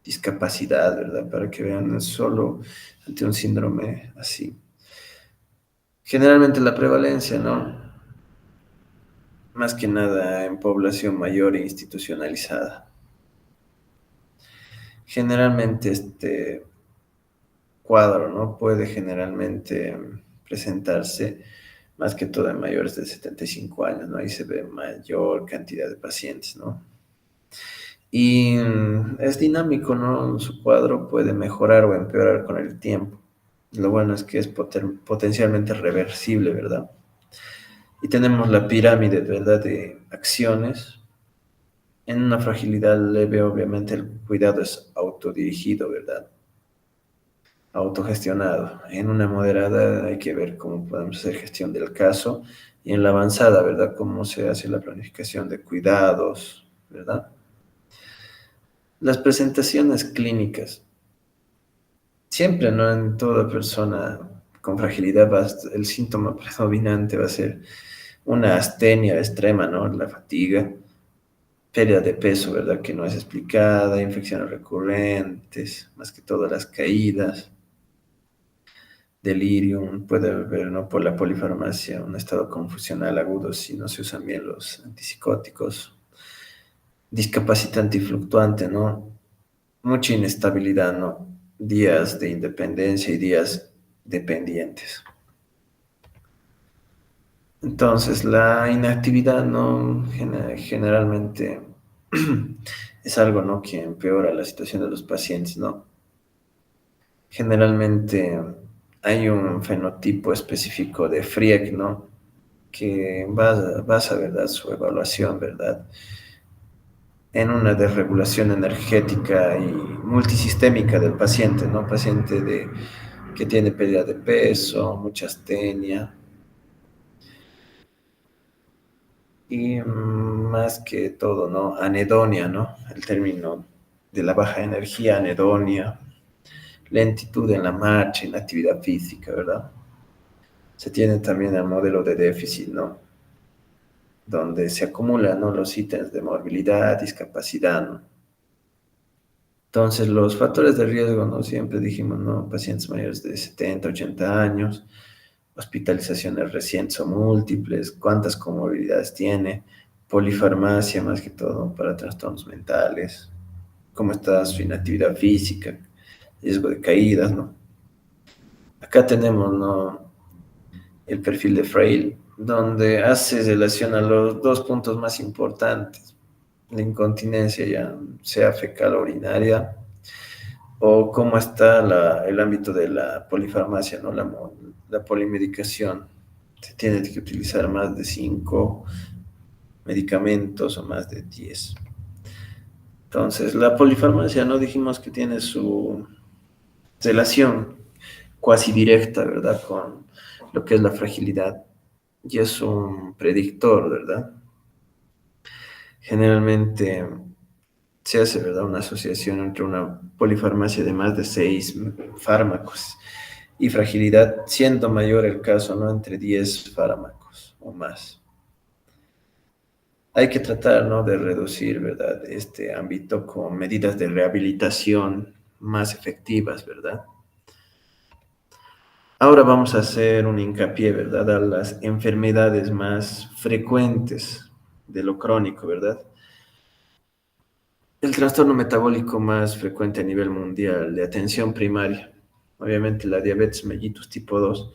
discapacidad, ¿verdad? Para que vean, no es solo ante un síndrome así. Generalmente la prevalencia, ¿no? Más que nada en población mayor e institucionalizada. Generalmente este cuadro, ¿no? Puede generalmente presentarse más que todo en mayores de 75 años, ¿no? Ahí se ve mayor cantidad de pacientes, ¿no? Y es dinámico, ¿no? Su cuadro puede mejorar o empeorar con el tiempo. Lo bueno es que es potencialmente reversible, ¿verdad? Y tenemos la pirámide, ¿verdad? De acciones. En una fragilidad leve, obviamente, el cuidado es autodirigido, ¿verdad? Autogestionado. En una moderada hay que ver cómo podemos hacer gestión del caso y en la avanzada, ¿verdad? Cómo se hace la planificación de cuidados, ¿verdad? Las presentaciones clínicas. Siempre, ¿no? En toda persona con fragilidad el síntoma predominante va a ser una astenia extrema, ¿no? La fatiga, pérdida de peso, ¿verdad? Que no es explicada, infecciones recurrentes, más que todo las caídas, delirium, puede haber, ¿no? Por la polifarmacia, un estado confusional agudo si no se usan bien los antipsicóticos, discapacitante y fluctuante, ¿no? Mucha inestabilidad, ¿no? Días de independencia y días dependientes. Entonces, la inactividad, ¿no? Generalmente es algo, ¿no? Que empeora la situación de los pacientes, ¿no? Generalmente hay un fenotipo específico de Friedg, ¿no? Que basa, ¿verdad? Su evaluación, ¿verdad? En una desregulación energética y multisistémica del paciente, ¿no? Paciente que tiene pérdida de peso, mucha astenia y más que todo, ¿no? Anedonia, ¿no? El término de la baja energía, anedonia, lentitud en la marcha, inactividad física, ¿verdad? Se tiene también el modelo de déficit, ¿no? Donde se acumulan, ¿no? Los ítems de morbilidad, discapacidad, ¿no? Entonces, los factores de riesgo, ¿no? Siempre dijimos, ¿no? Pacientes mayores de 70, 80 años, hospitalizaciones recientes o múltiples, cuántas comorbilidades tiene, polifarmacia más que todo para trastornos mentales, cómo está su inactividad física, riesgo de caídas, ¿no? Acá tenemos, ¿no? El perfil de Frail, donde hace relación a los dos puntos más importantes, la incontinencia ya sea fecal o urinaria, o cómo está el ámbito de la polifarmacia, ¿no? La polimedicación. Se tiene que utilizar más de 5 medicamentos o más de 10. Entonces, la polifarmacia, ¿no? Dijimos que tiene su relación cuasi directa, ¿verdad? Con lo que es la fragilidad. Y es un predictor, ¿verdad? Generalmente se hace, ¿verdad? Una asociación entre una polifarmacia de más de 6 fármacos y fragilidad, siendo mayor el caso, ¿no? Entre 10 fármacos o más. Hay que tratar, ¿no? De reducir, ¿verdad? Este ámbito con medidas de rehabilitación más efectivas, ¿verdad? Ahora vamos a hacer un hincapié, ¿verdad? A las enfermedades más frecuentes de lo crónico, ¿verdad? El trastorno metabólico más frecuente a nivel mundial de atención primaria, obviamente la diabetes mellitus tipo 2,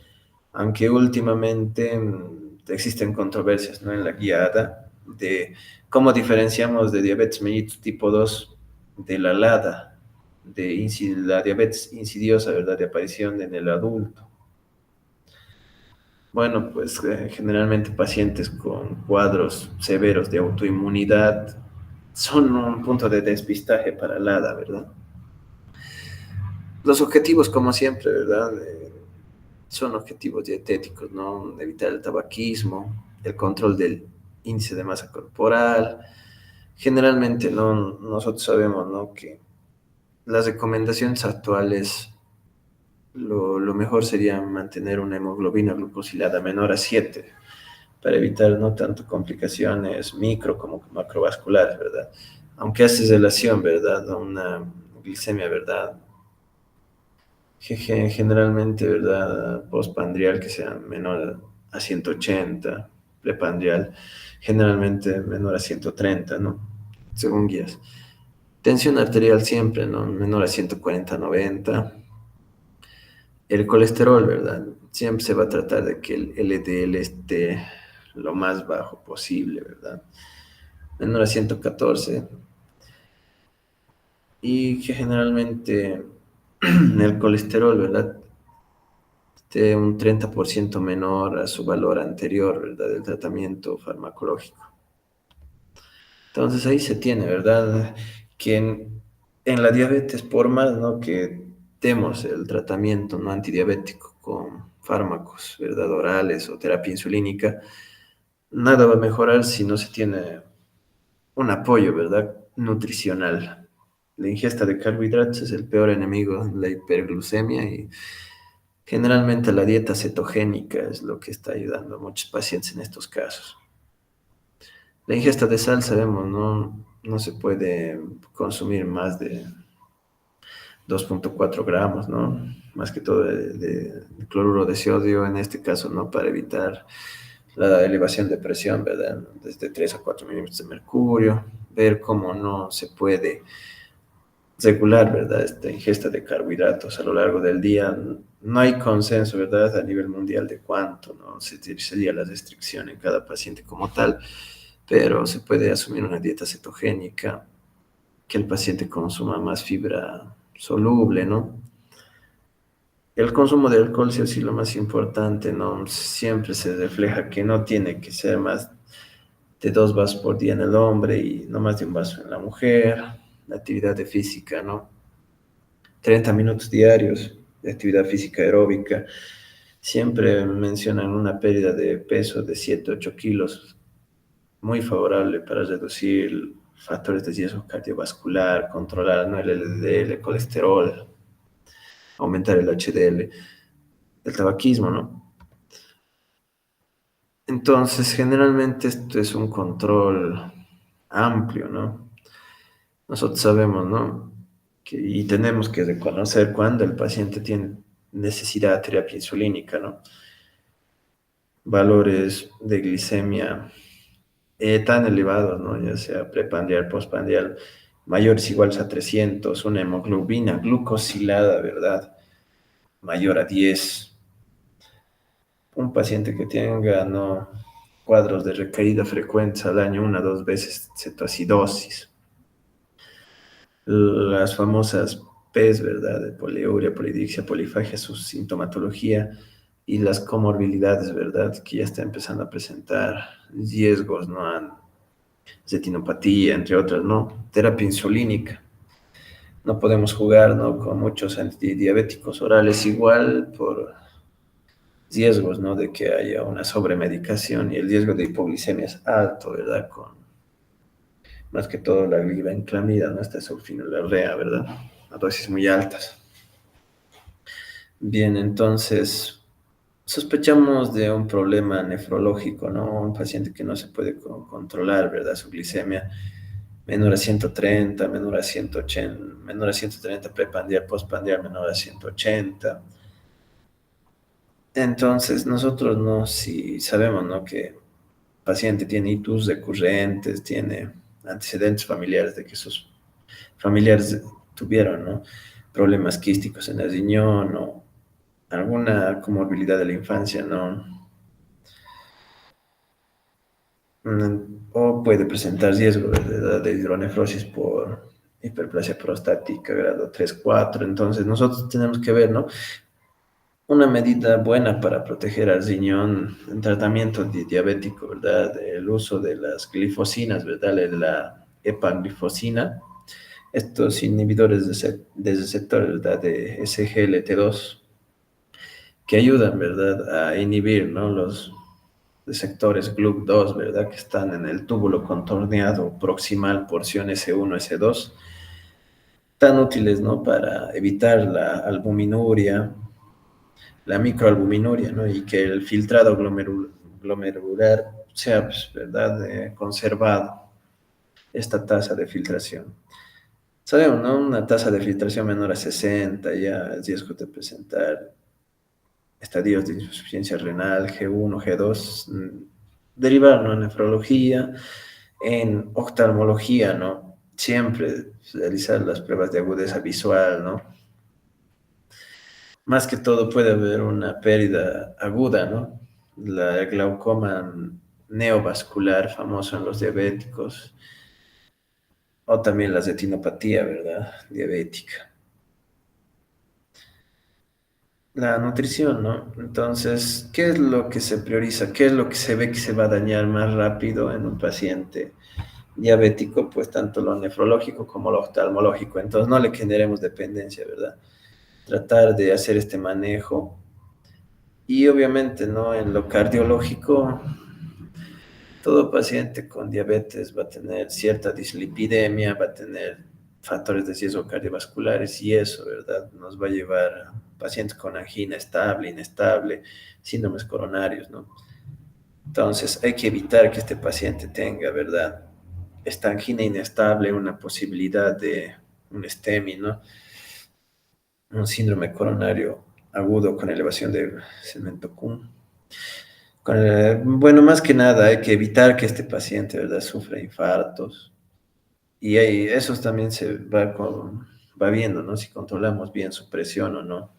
aunque últimamente existen controversias, ¿no? En la guiada de cómo diferenciamos de diabetes mellitus tipo 2 de la LADA, la diabetes insidiosa, ¿verdad? De aparición en el adulto. Bueno, pues generalmente pacientes con cuadros severos de autoinmunidad son un punto de despistaje para el ADA, ¿verdad? Los objetivos, como siempre, ¿verdad? Son objetivos dietéticos, ¿no? Evitar el tabaquismo, el control del índice de masa corporal. Generalmente, ¿no? Nosotros sabemos, ¿no? Que las recomendaciones actuales, lo mejor sería mantener una hemoglobina glucosilada menor a 7 para evitar no tanto complicaciones micro como macrovasculares, ¿verdad? Aunque hace relación, ¿verdad? A una glicemia, ¿verdad? Generalmente, ¿verdad? Postpandrial que sea menor a 180, prepandrial generalmente menor a 130, ¿no? Según guías. Tensión arterial siempre, ¿no? Menor a 140/90. El colesterol, ¿verdad? Siempre se va a tratar de que el LDL esté lo más bajo posible, ¿verdad? Menor a 114 y que generalmente el colesterol, ¿verdad? Esté un 30% menor a su valor anterior, ¿verdad? Del tratamiento farmacológico. Entonces ahí se tiene, ¿verdad? Que en la diabetes, por más, ¿no? Que demos el tratamiento no antidiabético con fármacos, ¿verdad? Orales o terapia insulínica, nada va a mejorar si no se tiene un apoyo, ¿verdad? Nutricional. la ingesta de carbohidratos es el peor enemigo de la hiperglucemia y generalmente la dieta cetogénica es lo que está ayudando a muchos pacientes en estos casos. La ingesta de sal, sabemos, no se puede consumir más de 2,4 gramos, ¿no? Más que todo de cloruro de sodio, en este caso, ¿no? Para evitar la elevación de presión, ¿verdad? Desde 3 a 4 milímetros de mercurio, ver cómo no se puede regular, ¿verdad? Esta ingesta de carbohidratos a lo largo del día. No hay consenso, ¿verdad? A nivel mundial de cuánto, ¿no? Sería la restricción en cada paciente como tal, pero se puede asumir una dieta cetogénica, que el paciente consuma más fibra soluble, ¿no? El consumo de alcohol sí es lo más importante, ¿no? Siempre se refleja que no tiene que ser más de 2 vasos por día en el hombre y no más de un vaso en la mujer. La actividad de física, ¿no? 30 minutos diarios de actividad física aeróbica. Siempre mencionan una pérdida de peso de 7 8 kilos, muy favorable para reducir factores de riesgo cardiovascular, controlar, ¿no? El LDL, el colesterol, aumentar el HDL, el tabaquismo, ¿no? Entonces, generalmente esto es un control amplio, ¿no? Nosotros sabemos, ¿no? Y tenemos que reconocer cuando el paciente tiene necesidad de terapia insulínica, ¿no? Valores de glicemia tan elevados, ¿no? Ya sea preprandial, postprandial, mayores o iguales a 300, una hemoglobina glucosilada, ¿verdad? Mayor a 10. Un paciente que tenga, ¿no? Cuadros de recaída frecuentes al año, 1 o 2 veces cetoacidosis. Las famosas PES, ¿verdad? De poliuria, polidixia, polifagia, su sintomatología y las comorbilidades, ¿verdad? Que ya está empezando a presentar riesgos, ¿no? Retinopatía, entre otras, ¿no? Terapia insulínica. No podemos jugar, ¿no? Con muchos antidiabéticos orales igual por riesgos, ¿no? De que haya una sobremedicación y el riesgo de hipoglicemia es alto, ¿verdad? Con más que todo la glibenclamida, ¿no? Esta sulfonilurea, ¿verdad? A dosis muy altas. Bien, entonces sospechamos de un problema nefrológico, ¿no? Un paciente que no se puede controlar, ¿verdad? Su glicemia menor a 130, menor a 180, menor a 130 preprandial, postprandial, menor a 180. Entonces, nosotros no, si sabemos, ¿no? Que el paciente tiene itus recurrentes, tiene antecedentes familiares de que sus familiares tuvieron, ¿no? Problemas quísticos en el riñón o alguna comorbilidad de la infancia, ¿no? O puede presentar riesgo de hidronefrosis por hiperplasia prostática grado 3 4. Entonces, nosotros tenemos que ver, ¿no? Una medida buena para proteger al riñón en tratamiento diabético, ¿verdad? El uso de las glifosinas, ¿verdad? La epaglifosina, estos inhibidores de receptores, ¿verdad? De SGLT2, que ayudan, ¿verdad? A inhibir, ¿no? Los receptores GLUT2, ¿verdad? Que están en el túbulo contorneado proximal, porción S1, S2, tan útiles, ¿no? Para evitar la albuminuria, la microalbuminuria, ¿no? Y que el filtrado glomerular sea, pues, ¿verdad? Conservado, esta tasa de filtración. Sabemos, ¿no? Una tasa de filtración menor a 60, ya el riesgo de presentar estadios de insuficiencia renal, G1, G2, derivar, ¿no? En nefrología, en oftalmología, ¿no? Siempre realizar las pruebas de agudeza visual, ¿no? Más que todo puede haber una pérdida aguda, ¿no? La glaucoma neovascular, famoso en los diabéticos, o también la retinopatía, ¿verdad? Diabética. La nutrición, ¿no? Entonces, ¿qué es lo que se prioriza? ¿Qué es lo que se ve que se va a dañar más rápido en un paciente diabético? Pues tanto lo nefrológico como lo oftalmológico. Entonces, no le generemos dependencia, ¿verdad? Tratar de hacer este manejo. Y obviamente, ¿no? En lo cardiológico, todo paciente con diabetes va a tener cierta dislipidemia, va a tener factores de riesgo cardiovasculares y eso, ¿verdad? Nos va a llevar a pacientes con angina estable, inestable, síndromes coronarios, ¿no? Entonces, hay que evitar que este paciente tenga, ¿verdad? Esta angina inestable, una posibilidad de un STEMI, ¿no? Un síndrome coronario agudo con elevación de cemento cum. Bueno, más que nada, hay que evitar que este paciente, ¿verdad?, sufra infartos. Y ahí, eso también va viendo, ¿no? Si controlamos bien su presión o no.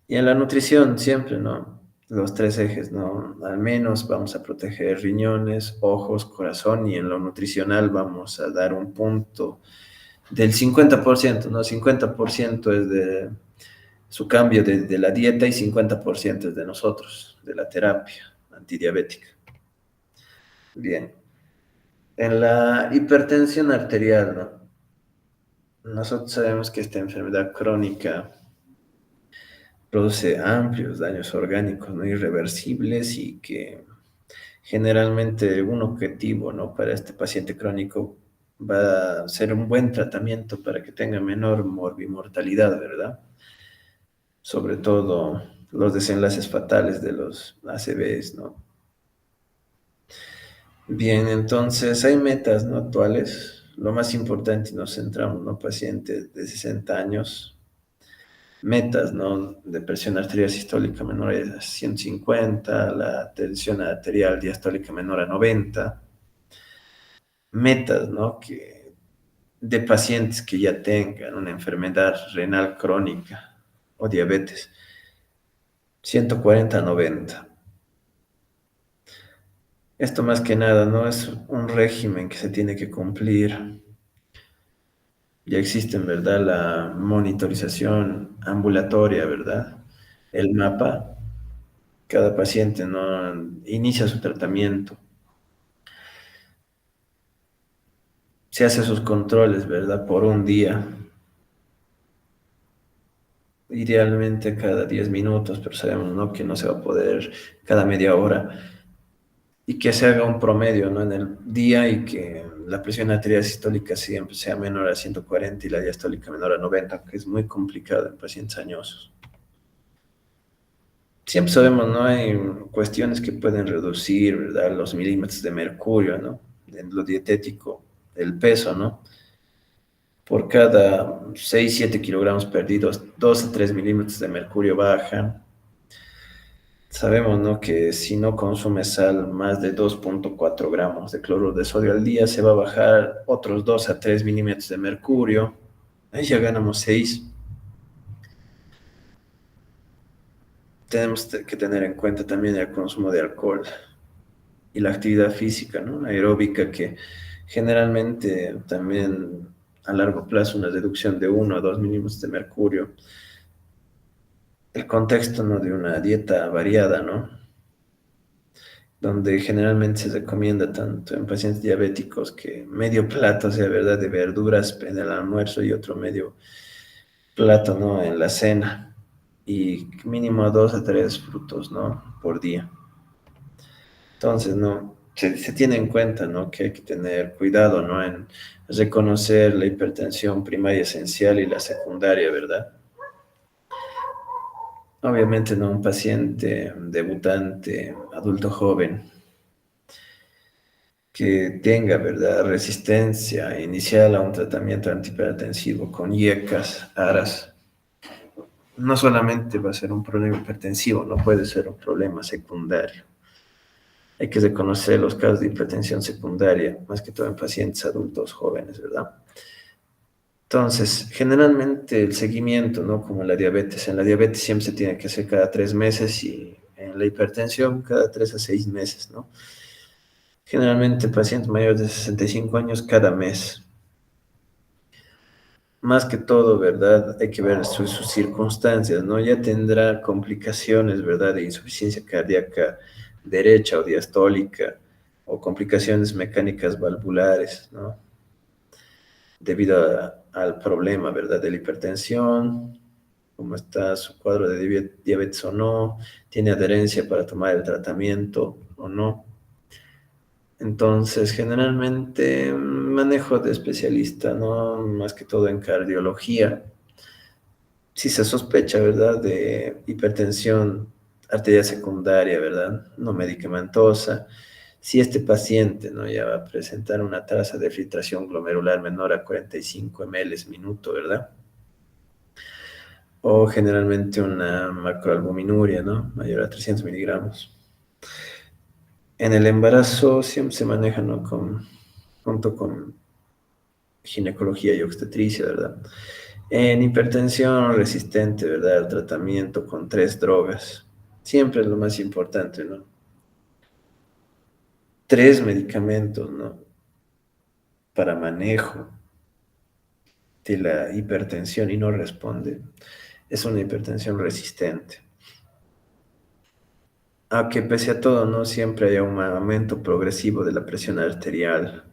Y en la nutrición siempre, ¿no? Los tres ejes, ¿no? Al menos vamos a proteger riñones, ojos, corazón y en lo nutricional vamos a dar un punto del 50%, ¿no? 50% es de su cambio de la dieta y 50% es de nosotros, de la terapia antidiabética. Bien. En la hipertensión arterial, ¿no? Nosotros sabemos que esta enfermedad crónica produce amplios daños orgánicos no irreversibles y que generalmente un objetivo, ¿no?, para este paciente crónico va a ser un buen tratamiento para que tenga menor morbimortalidad, ¿verdad? Sobre todo los desenlaces fatales de los ACVs, ¿no? Bien, entonces hay metas, ¿no?, actuales. Lo más importante, nos centramos, ¿no?, pacientes de 60 años, metas, ¿no?, de presión arterial sistólica menor a 150, la tensión arterial diastólica menor a 90, metas, ¿no?, de pacientes que ya tengan una enfermedad renal crónica o diabetes, 140 a 90. Esto más que nada, ¿no?, es un régimen que se tiene que cumplir. Ya existe, en verdad, la monitorización ambulatoria, ¿verdad? El mapa, cada paciente no inicia su tratamiento, se hace sus controles, ¿verdad? Por un día, idealmente cada 10 minutos, pero sabemos, ¿no?, que no se va a poder cada media hora y que se haga un promedio, ¿no?, en el día y que la presión arterial sistólica siempre sea menor a 140 y la diastólica menor a 90, que es muy complicado en pacientes añosos. Siempre sabemos, ¿no? Hay cuestiones que pueden reducir, ¿verdad?, los milímetros de mercurio, ¿no? En lo dietético, el peso, ¿no? Por cada 6 7 kilogramos perdidos, 2 a 3 milímetros de mercurio bajan. Sabemos, ¿no?, que si no consume sal, más de 2,4 gramos de cloruro de sodio al día, se va a bajar otros 2 a 3 milímetros de mercurio. Ahí ya ganamos 6. Tenemos que tener en cuenta también el consumo de alcohol y la actividad física, ¿no?, aeróbica, que generalmente también a largo plazo una reducción de 1 a 2 milímetros de mercurio. El contexto, ¿no?, de una dieta variada, ¿no?, donde generalmente se recomienda tanto en pacientes diabéticos que medio plato sea, ¿verdad?, de verduras en el almuerzo y otro medio plato, ¿no?, en la cena y mínimo 2 a 3 frutos, ¿no?, por día. Entonces, ¿no? Se tiene en cuenta, ¿no?, que hay que tener cuidado, ¿no?, en reconocer la hipertensión primaria esencial y la secundaria, ¿verdad? Obviamente, ¿no?, un paciente debutante, adulto joven, que tenga, ¿verdad?, resistencia inicial a un tratamiento antihipertensivo con IECAS, ARAS, no solamente va a ser un problema hipertensivo, no puede ser un problema secundario. Hay que reconocer los casos de hipertensión secundaria, más que todo en pacientes adultos jóvenes, ¿verdad? Entonces, generalmente el seguimiento, ¿no?, como en la diabetes siempre se tiene que hacer cada 3 meses y en la hipertensión cada 3 a 6 meses, ¿no? Generalmente pacientes mayores de 65 años cada mes. Más que todo, ¿verdad? Hay que ver sus circunstancias, ¿no? Ya tendrá complicaciones, ¿verdad?, de insuficiencia cardíaca derecha o diastólica o complicaciones mecánicas valvulares, ¿no?, debido al problema, ¿verdad?, de la hipertensión, cómo está su cuadro de diabetes o no, tiene adherencia para tomar el tratamiento o no. Entonces, generalmente manejo de especialista, ¿no? Más que todo en cardiología. Si se sospecha, ¿verdad?, de hipertensión arterial secundaria, ¿verdad?, no medicamentosa. Si este paciente, ¿no?, ya va a presentar una tasa de filtración glomerular menor a 45 ml minuto, ¿verdad? O generalmente una macroalbuminuria, ¿no?, mayor a 300 miligramos. En el embarazo siempre se maneja, ¿no?, junto con ginecología y obstetricia, ¿verdad? En hipertensión resistente, ¿verdad? El tratamiento con 3 drogas. Siempre es lo más importante, ¿no? 3 medicamentos, ¿no? Para manejo de la hipertensión y no responde. Es una hipertensión resistente. Aunque pese a todo, ¿no? Siempre hay un aumento progresivo de la presión arterial,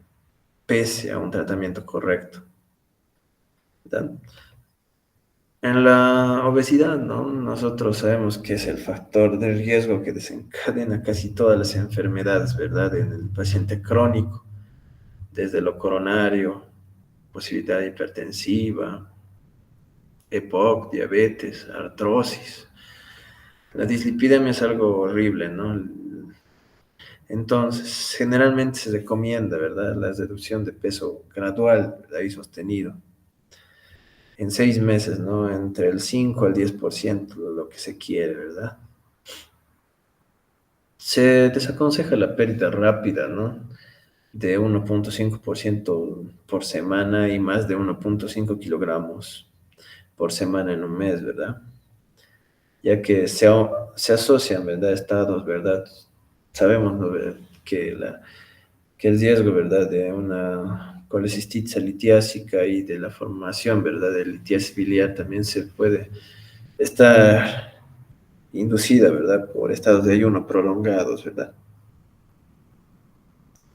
pese a un tratamiento correcto, ¿verdad? En la obesidad, ¿no? Nosotros sabemos que es el factor de riesgo que desencadena casi todas las enfermedades, ¿verdad? En el paciente crónico, desde lo coronario, posibilidad hipertensiva, EPOC, diabetes, artrosis. La dislipidemia es algo horrible, ¿no? Entonces, generalmente se recomienda, ¿verdad?, la reducción de peso gradual, ¿verdad?, y sostenido. En 6 meses, ¿no? Entre el 5 al 10% de lo que se quiere, ¿verdad? Se desaconseja la pérdida rápida, ¿no? De 1,5% por semana y más de 1,5 kilogramos por semana en un mes, ¿verdad? Ya que se asocian, ¿verdad? Estados, ¿verdad? Sabemos, ¿no?, que el riesgo, ¿verdad?, de una colecistitis litiásica y de la formación, ¿verdad?, de litiasis biliar también se puede estar inducida, ¿verdad?, por estados de ayuno prolongados, ¿verdad?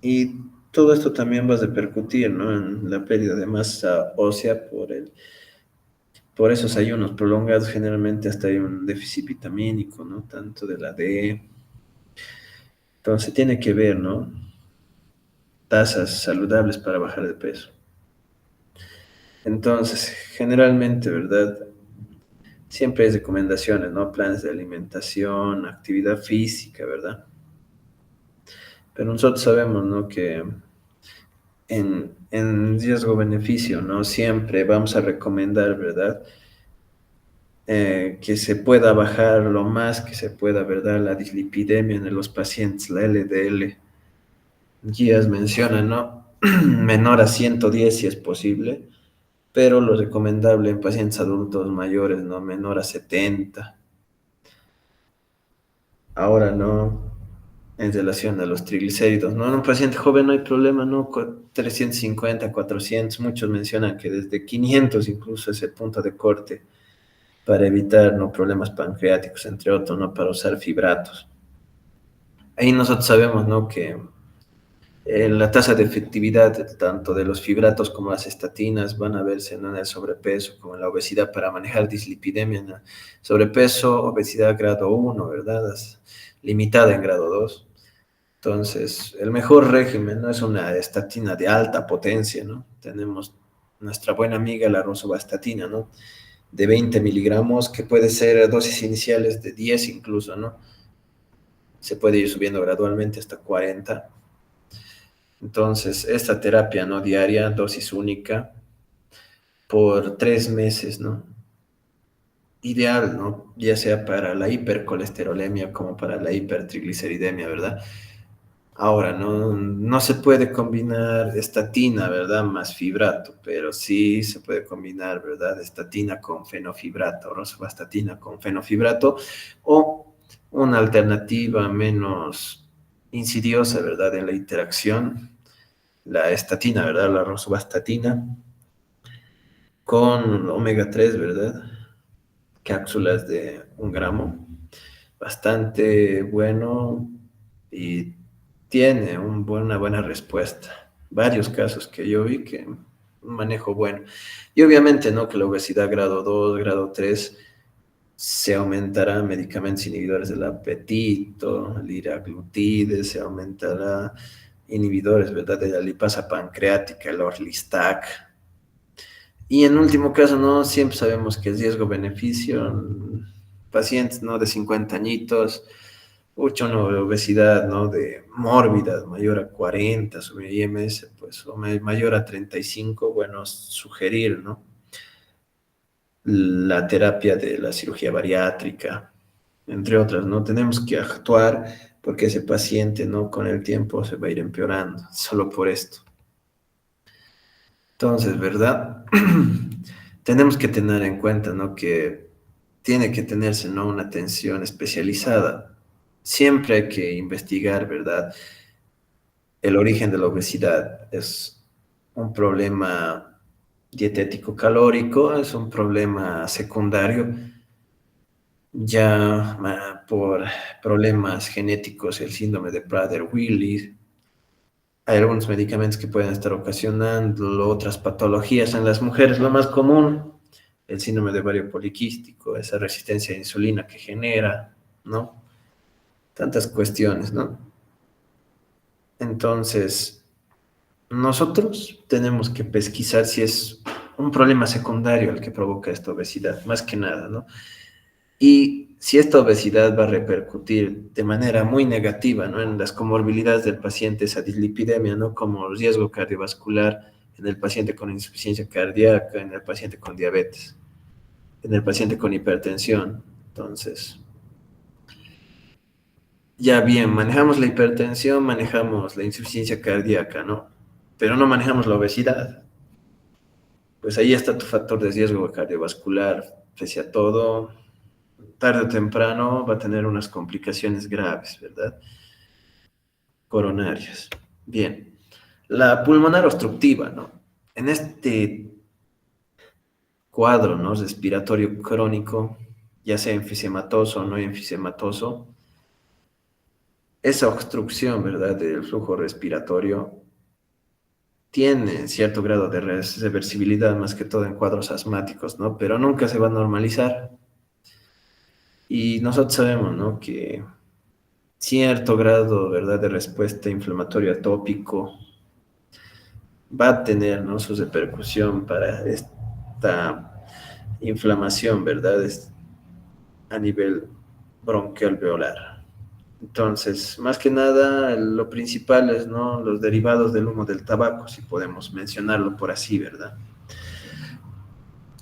Y todo esto también va a repercutir, ¿no?, en la pérdida de masa ósea por esos ayunos prolongados. Generalmente hasta hay un déficit vitamínico, ¿no?, tanto de la D. Entonces tiene que ver, ¿no?, tasas saludables para bajar de peso. Entonces, generalmente, ¿verdad?, siempre hay recomendaciones, ¿no?, planes de alimentación, actividad física, ¿verdad? Pero nosotros sabemos, ¿no?, que en riesgo-beneficio, ¿no? Siempre vamos a recomendar, ¿verdad? Que se pueda bajar lo más que se pueda, ¿verdad? La dislipidemia en los pacientes, la LDL. Guías mencionan, ¿no? Menor a 110 si es posible, pero lo recomendable en pacientes adultos mayores, ¿no? Menor a 70. Ahora, ¿no?, en relación a los triglicéridos, ¿no? En un paciente joven no hay problema, ¿no? 350, 400, muchos mencionan que desde 500 incluso es el punto de corte para evitar, ¿no?, problemas pancreáticos, entre otros, ¿no?, para usar fibratos. Ahí nosotros sabemos, ¿no?, que la tasa de efectividad tanto de los fibratos como las estatinas van a verse, ¿no?, en el sobrepeso como en la obesidad para manejar dislipidemia, ¿no? Sobrepeso, obesidad grado 1, ¿verdad? Limitada en grado 2. Entonces, el mejor régimen no es una estatina de alta potencia, ¿no? Tenemos nuestra buena amiga la rosuvastatina, ¿no?, de 20 miligramos, que puede ser dosis iniciales de 10 incluso, ¿no? Se puede ir subiendo gradualmente hasta 40. Entonces, esta terapia, ¿no?, diaria, dosis única, por 3 meses, ¿no? Ideal, ¿no? Ya sea para la hipercolesterolemia como para la hipertrigliceridemia, ¿verdad? Ahora, no se puede combinar estatina, ¿verdad?, más fibrato, pero sí se puede combinar, ¿verdad?, estatina con fenofibrato, rosuvastatina con fenofibrato, o una alternativa menos insidiosa, ¿verdad?, en la interacción, la estatina, ¿verdad?, la rosuvastatina con omega 3, ¿verdad?, cápsulas de 1 gramo, bastante bueno y tiene una buena respuesta. Varios casos que yo vi que un manejo bueno. Y obviamente, ¿no?, que la obesidad grado 2, grado 3 se aumentará medicamentos inhibidores del apetito, liraglutide, se aumentará inhibidores, ¿verdad? De la lipasa pancreática, el Orlistat. Y en último caso, ¿no? Siempre sabemos que el riesgo-beneficio, pacientes, ¿no? De 50 añitos, mucha una obesidad, ¿no? De mórbida, mayor a 40, su IMS, pues, o mayor a 35, bueno, sugerir, ¿no? La terapia de la cirugía bariátrica, entre otras, ¿no? Tenemos que actuar porque ese paciente, ¿no? Con el tiempo se va a ir empeorando, solo por esto. Entonces, ¿verdad? Tenemos que tener en cuenta, ¿no? Que tiene que tenerse, ¿no? Una atención especializada. Siempre hay que investigar, ¿verdad? El origen de la obesidad es un problema dietético calórico, es un problema secundario, ya por problemas genéticos, el síndrome de Prader-Willi. Hay algunos medicamentos que pueden estar ocasionando otras patologías en las mujeres. Lo más común, el síndrome de ovario poliquístico, esa resistencia a insulina que genera, ¿no? Tantas cuestiones, ¿no? Entonces, nosotros tenemos que pesquisar si es un problema secundario el que provoca esta obesidad, más que nada, ¿no? Y si esta obesidad va a repercutir de manera muy negativa, ¿no? En las comorbilidades del paciente, esa dislipidemia, ¿no? Como riesgo cardiovascular en el paciente con insuficiencia cardíaca, en el paciente con diabetes, en el paciente con hipertensión. Entonces, ya bien, manejamos la hipertensión, manejamos la insuficiencia cardíaca, ¿no? Pero no manejamos la obesidad. Pues ahí está tu factor de riesgo cardiovascular. Pese a todo, tarde o temprano va a tener unas complicaciones graves, ¿verdad? Coronarias. Bien. La pulmonar obstructiva, ¿no? En este cuadro, ¿no? Respiratorio crónico, ya sea enfisematoso o no enfisematoso, esa obstrucción, ¿verdad? Del flujo respiratorio tiene cierto grado de reversibilidad, más que todo en cuadros asmáticos, ¿no? Pero nunca se va a normalizar. Y nosotros sabemos, ¿no? Que cierto grado, ¿verdad?, de respuesta inflamatoria atópico va a tener, ¿no?, su repercusión para esta inflamación, ¿verdad?, a nivel bronquialveolar. Entonces, más que nada, lo principal es, ¿no?, los derivados del humo del tabaco, si podemos mencionarlo por así, ¿verdad?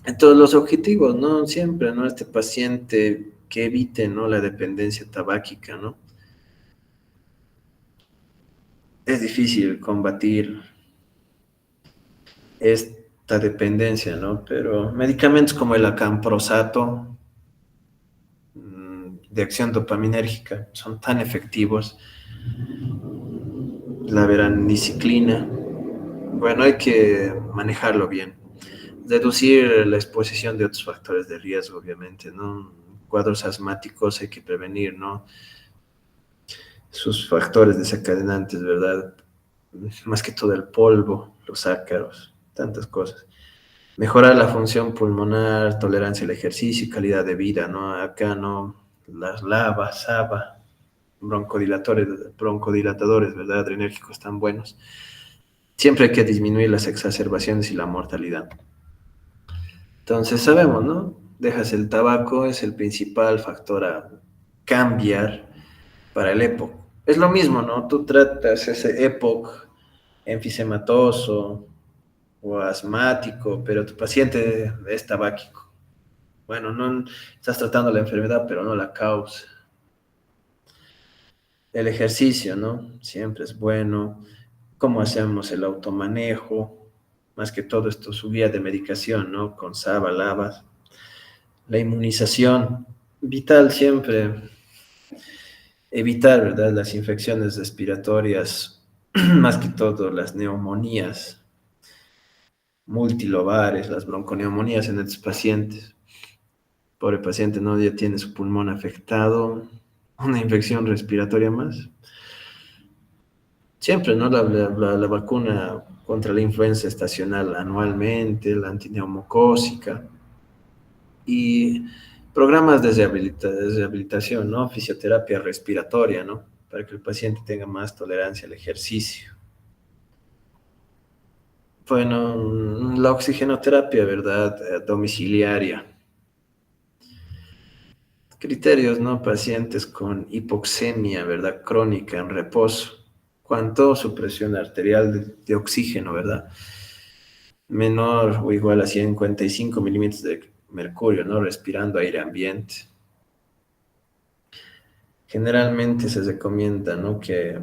Entonces, los objetivos, ¿no? Siempre, ¿no? Este paciente que evite, ¿no?, la dependencia tabáquica, ¿no? Es difícil combatir esta dependencia, ¿no? Pero medicamentos como el acamprosato, de acción dopaminérgica, son tan efectivos. La veraniciclina, bueno, hay que manejarlo bien. Reducir la exposición de otros factores de riesgo, obviamente, ¿no? Cuadros asmáticos hay que prevenir, ¿no? Sus factores desencadenantes, ¿verdad? Más que todo el polvo, los ácaros, tantas cosas. Mejorar la función pulmonar, tolerancia al ejercicio y calidad de vida, ¿no? Acá, ¿no? Las LABA, SABA, broncodilatadores, ¿verdad? Adrenérgicos tan buenos. Siempre hay que disminuir las exacerbaciones y la mortalidad. Entonces sabemos, ¿no? Dejas el tabaco, es el principal factor a cambiar para el EPOC. Es lo mismo, ¿no? Tú tratas ese EPOC enfisematoso o asmático, pero tu paciente es tabáquico. Bueno, no estás tratando la enfermedad, pero no la causa. El ejercicio, ¿no? Siempre es bueno. ¿Cómo hacemos el automanejo? Más que todo esto, su guía de medicación, ¿no? Con SABA, LABA. La inmunización, vital siempre. Evitar, ¿verdad? Las infecciones respiratorias, más que todo las neumonías multilobares, las bronconeumonías en estos pacientes. Pobre paciente, ¿no? Ya tiene su pulmón afectado, una infección respiratoria más. Siempre, ¿no? La vacuna contra la influenza estacional anualmente, la antineumocócica y programas de rehabilitación, ¿no? Fisioterapia respiratoria, ¿no? Para que el paciente tenga más tolerancia al ejercicio. Bueno, la oxigenoterapia, ¿verdad? Domiciliaria. Criterios, ¿no? Pacientes con hipoxemia, ¿verdad? Crónica en reposo. Cuanto su presión arterial de oxígeno, ¿verdad? Menor o igual a 55 milímetros de mercurio, ¿no? Respirando aire ambiente. Generalmente se recomienda, ¿no? Que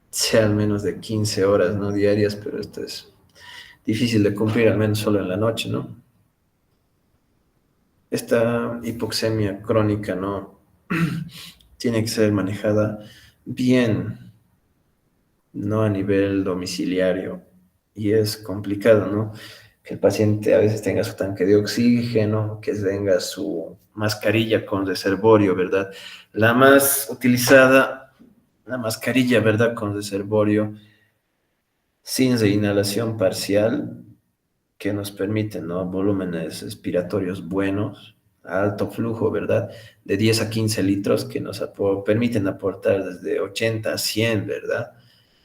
sea al menos de 15 horas, ¿no? Diarias, pero esto es difícil de cumplir, al menos solo en la noche, ¿no? Esta hipoxemia crónica, ¿no? Tiene que ser manejada bien, no a nivel domiciliario. Y es complicado, ¿no? Que el paciente a veces tenga su tanque de oxígeno, que tenga su mascarilla con reservorio, ¿verdad? La más utilizada, la mascarilla, ¿verdad? Con reservorio, sin reinhalación parcial, que nos permiten, ¿no? Volúmenes respiratorios buenos, a alto flujo, ¿verdad? De 10 a 15 litros que nos permiten aportar desde 80 a 100, ¿verdad?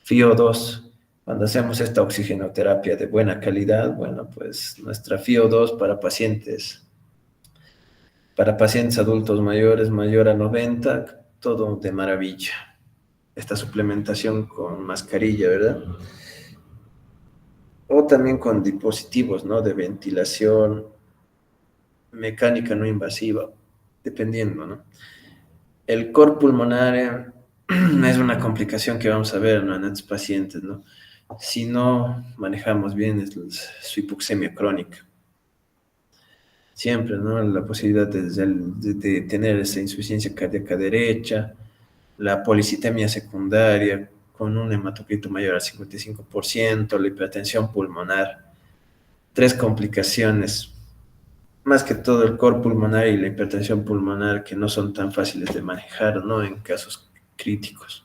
FiO2. Cuando hacemos esta oxigenoterapia de buena calidad, bueno, pues nuestra FiO2 para pacientes adultos mayores, mayor a 90, todo de maravilla. Esta suplementación con mascarilla, ¿verdad? O también con dispositivos, ¿no? De ventilación mecánica no invasiva, dependiendo, ¿no? El cor pulmonar es una complicación que vamos a ver, ¿no? En estos pacientes, ¿no? Si no manejamos bien su hipoxemia crónica. Siempre, ¿no? La posibilidad de tener esa insuficiencia cardíaca derecha, la policitemia secundaria con un hematocrito mayor al 55%, la hipertensión pulmonar. Tres complicaciones, más que todo el cor pulmonar y la hipertensión pulmonar, que no son tan fáciles de manejar, ¿no? En casos críticos.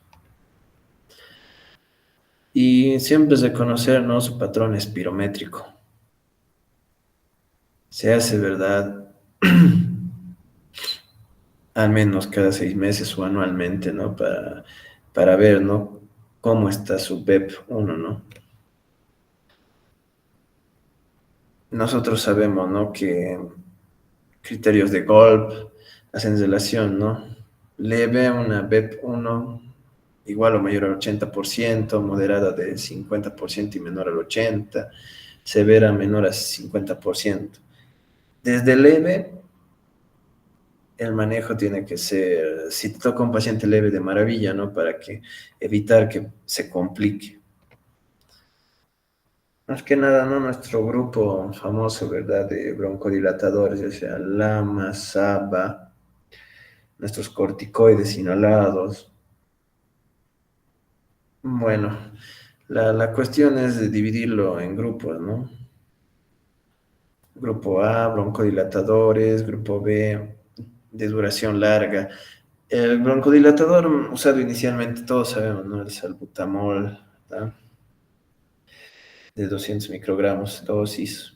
Y siempre es de conocer, ¿no? Su patrón espirométrico. Se hace, ¿verdad? Al menos cada 6 meses o anualmente, ¿no? Para ver, ¿no? Cómo está su BEP1, ¿no? Nosotros sabemos, ¿no? Que criterios de GOLP hacen relación, ¿no? Leve una BEP1 igual o mayor al 80%, moderada de 50% y menor al 80%, severa menor a 50%. Desde leve, el manejo tiene que ser, si te toca un paciente leve, de maravilla, ¿no? Para que evitar que se complique. Más que nada, ¿no? Nuestro grupo famoso, ¿verdad? De broncodilatadores, ya sea LAMA, SABA, nuestros corticoides inhalados. Bueno, la cuestión es de dividirlo en grupos, ¿no? Grupo A, broncodilatadores, grupo B, de duración larga. El broncodilatador usado inicialmente, todos sabemos, ¿no? El salbutamol, ¿tá? De 200 microgramos dosis.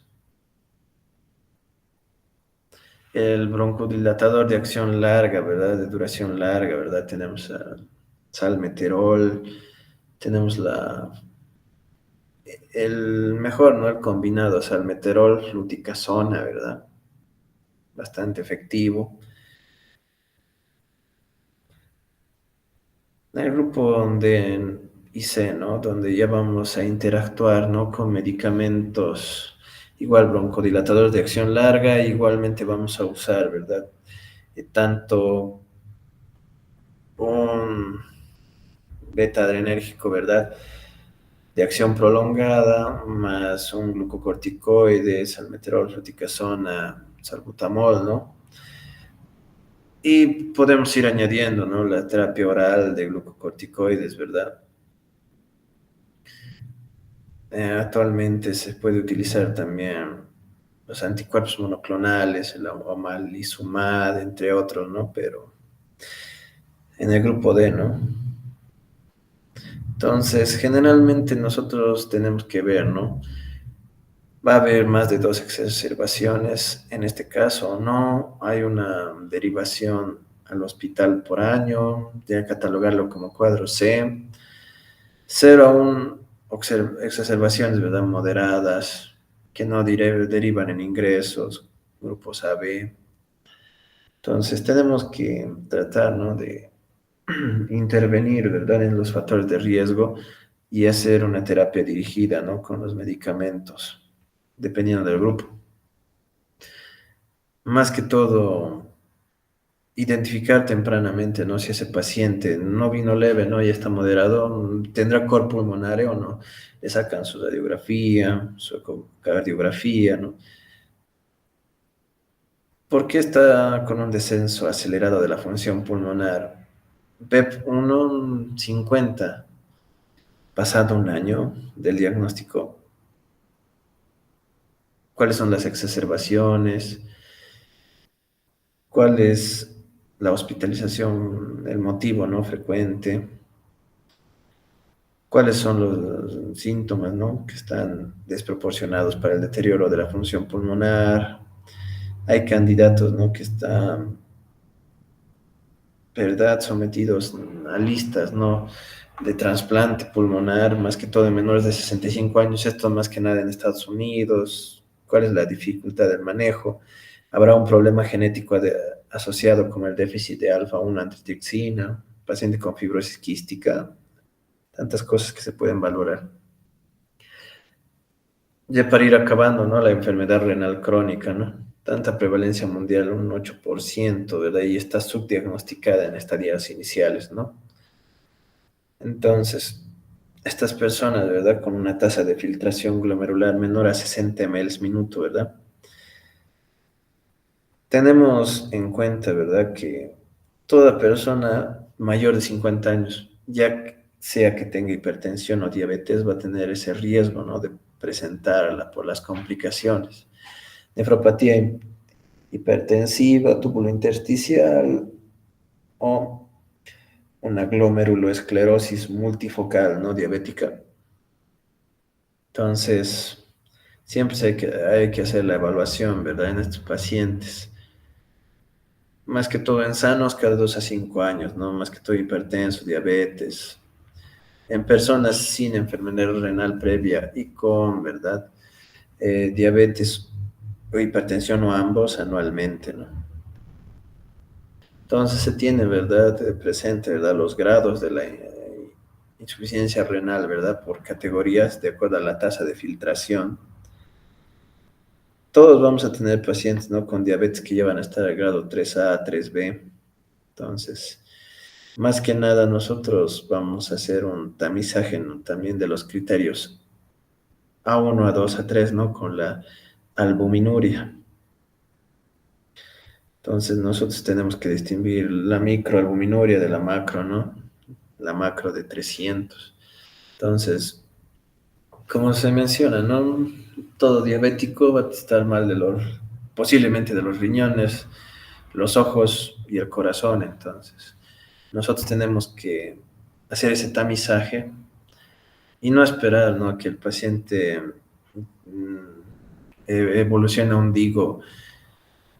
El broncodilatador de acción larga, ¿verdad? De duración larga, ¿verdad? Tenemos salmeterol, tenemos el mejor, ¿no? El combinado salmeterol, fluticasona, ¿verdad? Bastante efectivo. El grupo donde hice, ¿no? Donde ya vamos a interactuar, ¿no? Con medicamentos, igual broncodilatadores de acción larga, igualmente vamos a usar, ¿verdad? Tanto un beta adrenérgico, ¿verdad? De acción prolongada, más un glucocorticoide, salmeterol, fluticasona, salbutamol, ¿no? Y podemos ir añadiendo, ¿no? La terapia oral de glucocorticoides, ¿verdad? Actualmente se puede utilizar también los anticuerpos monoclonales, el omalizumab, entre otros, ¿no? Pero en el grupo D, ¿no? Entonces, generalmente nosotros tenemos que ver, ¿no? Va a haber más de dos exacerbaciones en este caso o no. Hay una derivación al hospital por año, de catalogarlo como cuadro C. 0 a 1 exacerbaciones, ¿verdad? Moderadas, que no derivan en ingresos, grupos A, B. Entonces tenemos que tratar, ¿no? De intervenir, ¿verdad? En los factores de riesgo y hacer una terapia dirigida, ¿no? Con los medicamentos, dependiendo del grupo. Más que todo, identificar tempranamente, ¿no? Si ese paciente no vino leve, ¿no? Ya está moderado, tendrá cor pulmonar o no. Le sacan su radiografía, su ecocardiografía, ¿no? ¿Por qué está con un descenso acelerado de la función pulmonar? PEP 50, pasado un año del diagnóstico. ¿Cuáles son las exacerbaciones? ¿Cuál es la hospitalización, el motivo no frecuente? ¿Cuáles son los síntomas, no? Que están desproporcionados para el deterioro de la función pulmonar? Hay candidatos, ¿no? Que están, ¿verdad?, sometidos a listas, ¿no? De trasplante pulmonar, más que todo en menores de 65 años, esto más que nada en Estados Unidos. ¿Cuál es la dificultad del manejo? Habrá un problema genético asociado con el déficit de alfa-1 antitioxina, paciente con fibrosis quística, tantas cosas que se pueden valorar. Ya para ir acabando, ¿no? La enfermedad renal crónica, ¿no? Tanta prevalencia mundial, un 8%, ¿verdad? Y está subdiagnosticada en estadios iniciales, ¿no? Entonces, estas personas, ¿verdad? Con una tasa de filtración glomerular menor a 60 ml minuto, ¿verdad? Tenemos en cuenta, ¿verdad? Que toda persona mayor de 50 años, ya sea que tenga hipertensión o diabetes, va a tener ese riesgo, ¿no? De presentarla por las complicaciones. Nefropatía hipertensiva, túbulo intersticial o una glomerulosclerosis multifocal, ¿no? Diabética. Entonces, siempre hay que hacer la evaluación, ¿verdad? En estos pacientes. Más que todo en sanos, cada 2 a 5 años, ¿no? Más que todo hipertenso, diabetes. En personas sin enfermedad renal previa y con, ¿verdad? Diabetes o hipertensión o ambos anualmente, ¿no? Entonces se tiene, ¿verdad? Presente, ¿verdad? Los grados de la insuficiencia renal, ¿verdad? Por categorías de acuerdo a la tasa de filtración. Todos vamos a tener pacientes, ¿no? Con diabetes que llevan a estar al grado 3A, 3B. Entonces, más que nada nosotros vamos a hacer un tamizaje, ¿no? También de los criterios A1, A2, A3, ¿no? Con la albuminuria. Entonces nosotros tenemos que distinguir la microalbuminuria de la macro, ¿no? La macro de 300. Entonces, como se menciona, ¿no? Todo diabético va a estar mal posiblemente de los riñones, los ojos y el corazón. Entonces, nosotros tenemos que hacer ese tamizaje y no esperar, ¿no? Que el paciente evolucione a un DIGO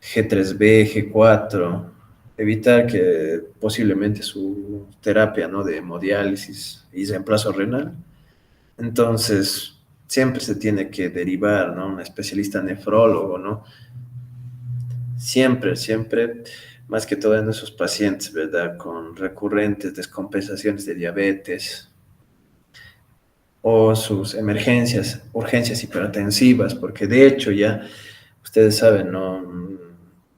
G3B, G4, evitar que posiblemente su terapia, ¿no? De hemodiálisis y reemplazo renal. Entonces, siempre se tiene que derivar, ¿no? Un especialista nefrólogo, ¿no? Siempre, siempre, más que todo en esos pacientes, ¿verdad? Con recurrentes descompensaciones de diabetes o sus emergencias, urgencias hipertensivas, porque de hecho ya ustedes saben, ¿no?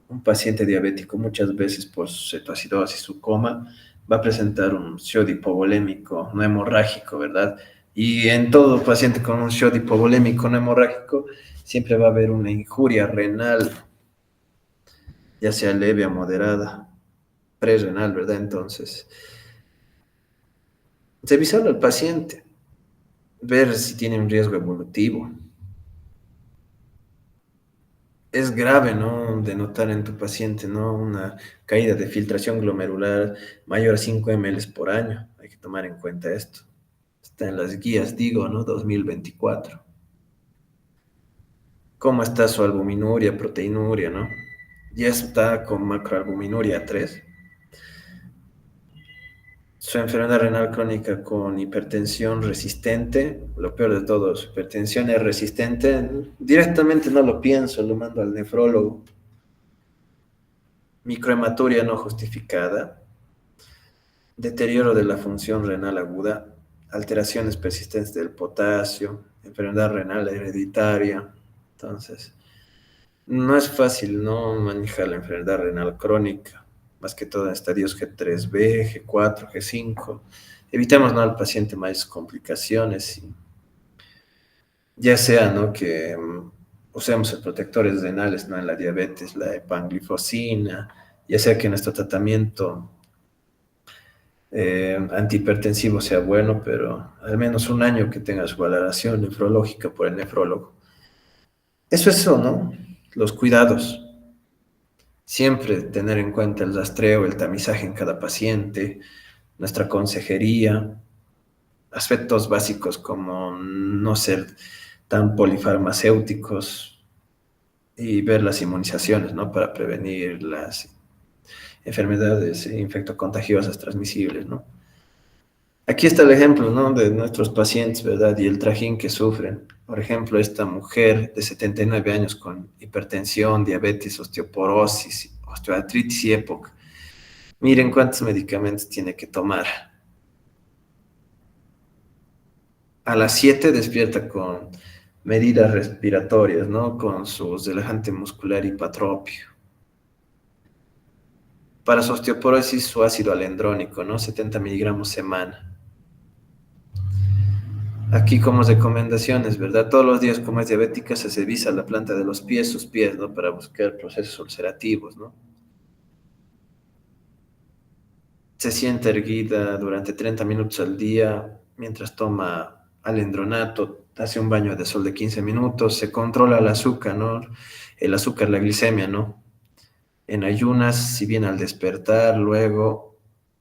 Un paciente diabético muchas veces por su cetoacidosis, su coma, va a presentar un shock hipovolémico no hemorrágico, ¿verdad? Y en todo paciente con un shock hipovolémico no hemorrágico siempre va a haber una injuria renal, ya sea leve o moderada, prerrenal, ¿verdad? Entonces, revisarlo al paciente, ver si tiene un riesgo evolutivo. Es grave, ¿no? De notar en tu paciente, ¿no? Una caída de filtración glomerular mayor a 5 ml por año. Hay que tomar en cuenta esto. Está en las guías, digo, ¿no? 2024. ¿Cómo está su albuminuria, proteinuria, ¿no? Ya está con macroalbuminuria 3. Su enfermedad renal crónica con hipertensión resistente, lo peor de todo, su hipertensión es resistente, directamente no lo pienso, lo mando al nefrólogo. Microhematuria no justificada, deterioro de la función renal aguda, alteraciones persistentes del potasio, enfermedad renal hereditaria. Entonces, no es fácil no manejar la enfermedad renal crónica, más que todo en estadios G3B, G4, G5. Evitamos, ¿no?, al paciente mayores complicaciones, ya sea, ¿no?, que usemos el protectores renales, ¿no?, en la diabetes, la epanglifosina, ya sea que nuestro tratamiento antihipertensivo sea bueno, pero al menos un año que tenga su valoración nefrológica por el nefrólogo. Eso, ¿no? Los cuidados. Siempre tener en cuenta el rastreo, el tamizaje en cada paciente, nuestra consejería, aspectos básicos como no ser tan polifarmacéuticos y ver las inmunizaciones, ¿no?, para prevenir las enfermedades infectocontagiosas transmisibles, ¿no? Aquí está el ejemplo, ¿no?, de nuestros pacientes, ¿verdad? Y el trajín que sufren. Por ejemplo, esta mujer de 79 años con hipertensión, diabetes, osteoporosis, osteoartritis y EPOC. Miren cuántos medicamentos tiene que tomar. A las 7 despierta con medidas respiratorias, ¿no?, con su relajante muscular hipatropio. Para su osteoporosis, su ácido alendrónico, ¿no?, 70 miligramos semana. Aquí como recomendaciones, ¿verdad? Todos los días, como es diabética, se revisa la planta de los pies, sus pies, ¿no?, para buscar procesos ulcerativos, ¿no? Se siente erguida durante 30 minutos al día mientras toma alendronato, hace un baño de sol de 15 minutos, se controla el azúcar, ¿no? El azúcar, la glicemia, ¿no? En ayunas, si bien al despertar, luego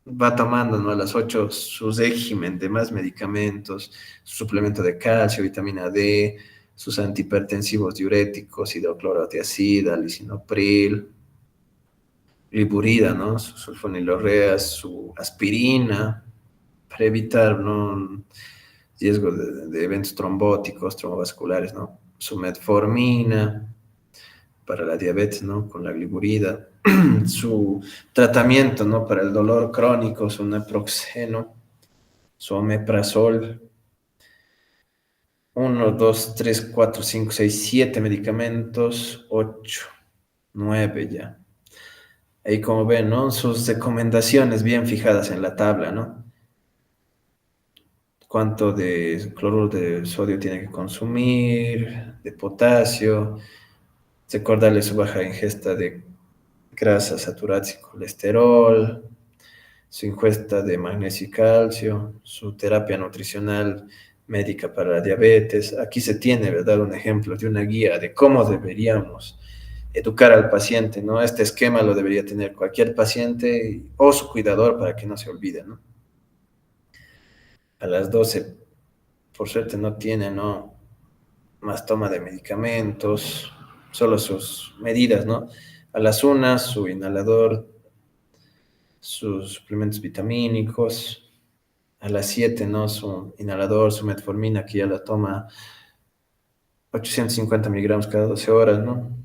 va tomando, ¿no?, a las 8 su régimen de más medicamentos, su suplemento de calcio, vitamina D, sus antihipertensivos diuréticos, hidroclorotiazida, lisinopril, riburida, ¿no?, su sulfonilureas, su aspirina, para evitar, ¿no?, riesgo de eventos trombóticos, trombovasculares, ¿no? Su metformina para la diabetes, ¿no?, con la gliburida. Su tratamiento, ¿no?, para el dolor crónico, su naproxeno, su omeprazol, uno, 2, 3, 4, 5, 6, 7 medicamentos, 8, 9 ya. Ahí como ven, ¿no?, sus recomendaciones bien fijadas en la tabla, ¿no? Cuánto de cloruro de sodio tiene que consumir, de potasio, recordarle su baja ingesta de grasas saturadas y colesterol, su ingesta de magnesio y calcio, su terapia nutricional médica para la diabetes. Aquí se tiene, ¿verdad?, un ejemplo de una guía de cómo deberíamos educar al paciente, ¿no? Este esquema lo debería tener cualquier paciente o su cuidador para que no se olvide, ¿no? A las 12, por suerte, no tiene, ¿no?, más toma de medicamentos, solo sus medidas, ¿no? A las 1, su inhalador, sus suplementos vitamínicos. A las 7, ¿no?, su inhalador, su metformina, que ya la toma 850 miligramos cada 12 horas, ¿no?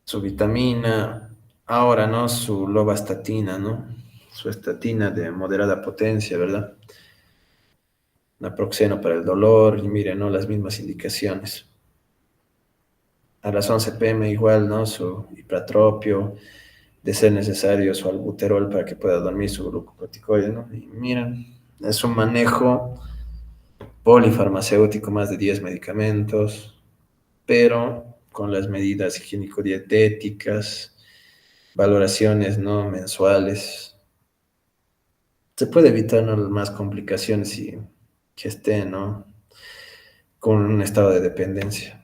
Su vitamina, ahora, ¿no?, su lovastatina, ¿no? Su estatina de moderada potencia, ¿verdad? Naproxeno para el dolor, y miren, ¿no?, las mismas indicaciones. A las 11 p.m. igual, ¿no?, su hipratropio, de ser necesario su albuterol para que pueda dormir, su glucocorticoide, ¿no? Y miren, es un manejo polifarmacéutico, más de 10 medicamentos, pero con las medidas higiénico-dietéticas, valoraciones, ¿no?, mensuales. Se puede evitar, ¿no?, más complicaciones y que esté, ¿no?, con un estado de dependencia.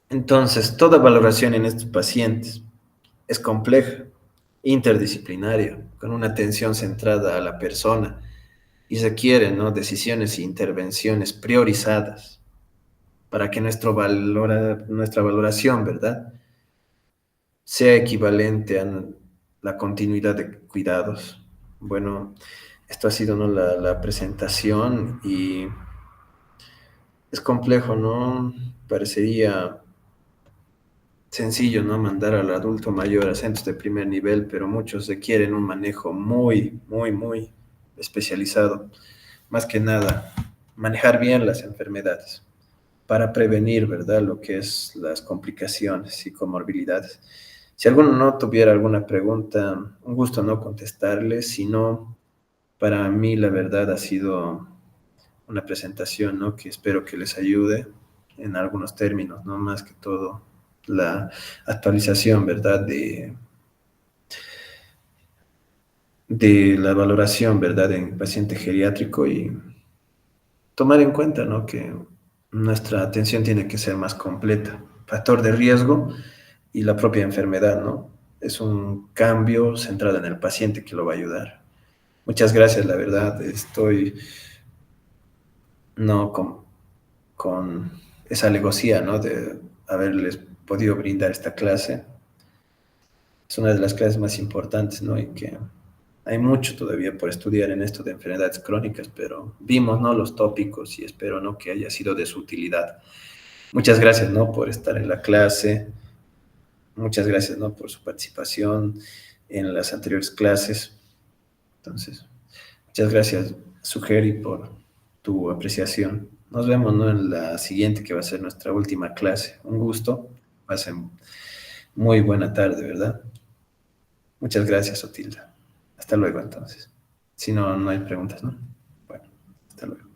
Entonces, toda valoración en estos pacientes es compleja, interdisciplinaria, con una atención centrada a la persona y requiere, ¿no?, decisiones e intervenciones priorizadas para que nuestra valoración, ¿verdad?, sea equivalente a la continuidad de cuidados. Bueno, esto ha sido, ¿no? La presentación y es complejo, ¿no? Parecería sencillo, ¿no? Mandar al adulto mayor a centros de primer nivel, pero muchos requieren un manejo muy especializado. Más que nada, manejar bien las enfermedades para prevenir, ¿verdad? Lo que es las complicaciones y comorbilidades. Si alguno no tuviera alguna pregunta, un gusto no contestarle, sino para mí la verdad ha sido una presentación, ¿no? Que espero que les ayude en algunos términos, ¿no? Más que todo la actualización, ¿verdad? De la valoración, ¿verdad? En paciente geriátrico y tomar en cuenta, ¿no? Que nuestra atención tiene que ser más completa. Factor de riesgo y la propia enfermedad, ¿no? Es un cambio centrado en el paciente que lo va a ayudar. Muchas gracias, la verdad. Estoy no con esa alevosía, ¿no? De haberles podido brindar esta clase. Es una de las clases más importantes, ¿no? Y que hay mucho todavía por estudiar en esto de enfermedades crónicas, pero vimos, ¿no? Los tópicos y espero, ¿no? Que haya sido de su utilidad. Muchas gracias, ¿no? Por estar en la clase. Muchas gracias, ¿no? Por su participación en las anteriores clases. Entonces, muchas gracias, Sugeri, por tu apreciación. Nos vemos, ¿no? En la siguiente, que va a ser nuestra última clase. Un gusto. Pasen muy buena tarde, ¿verdad? Muchas gracias, Otilda. Hasta luego, entonces. Si no, no hay preguntas, ¿no? Bueno, hasta luego.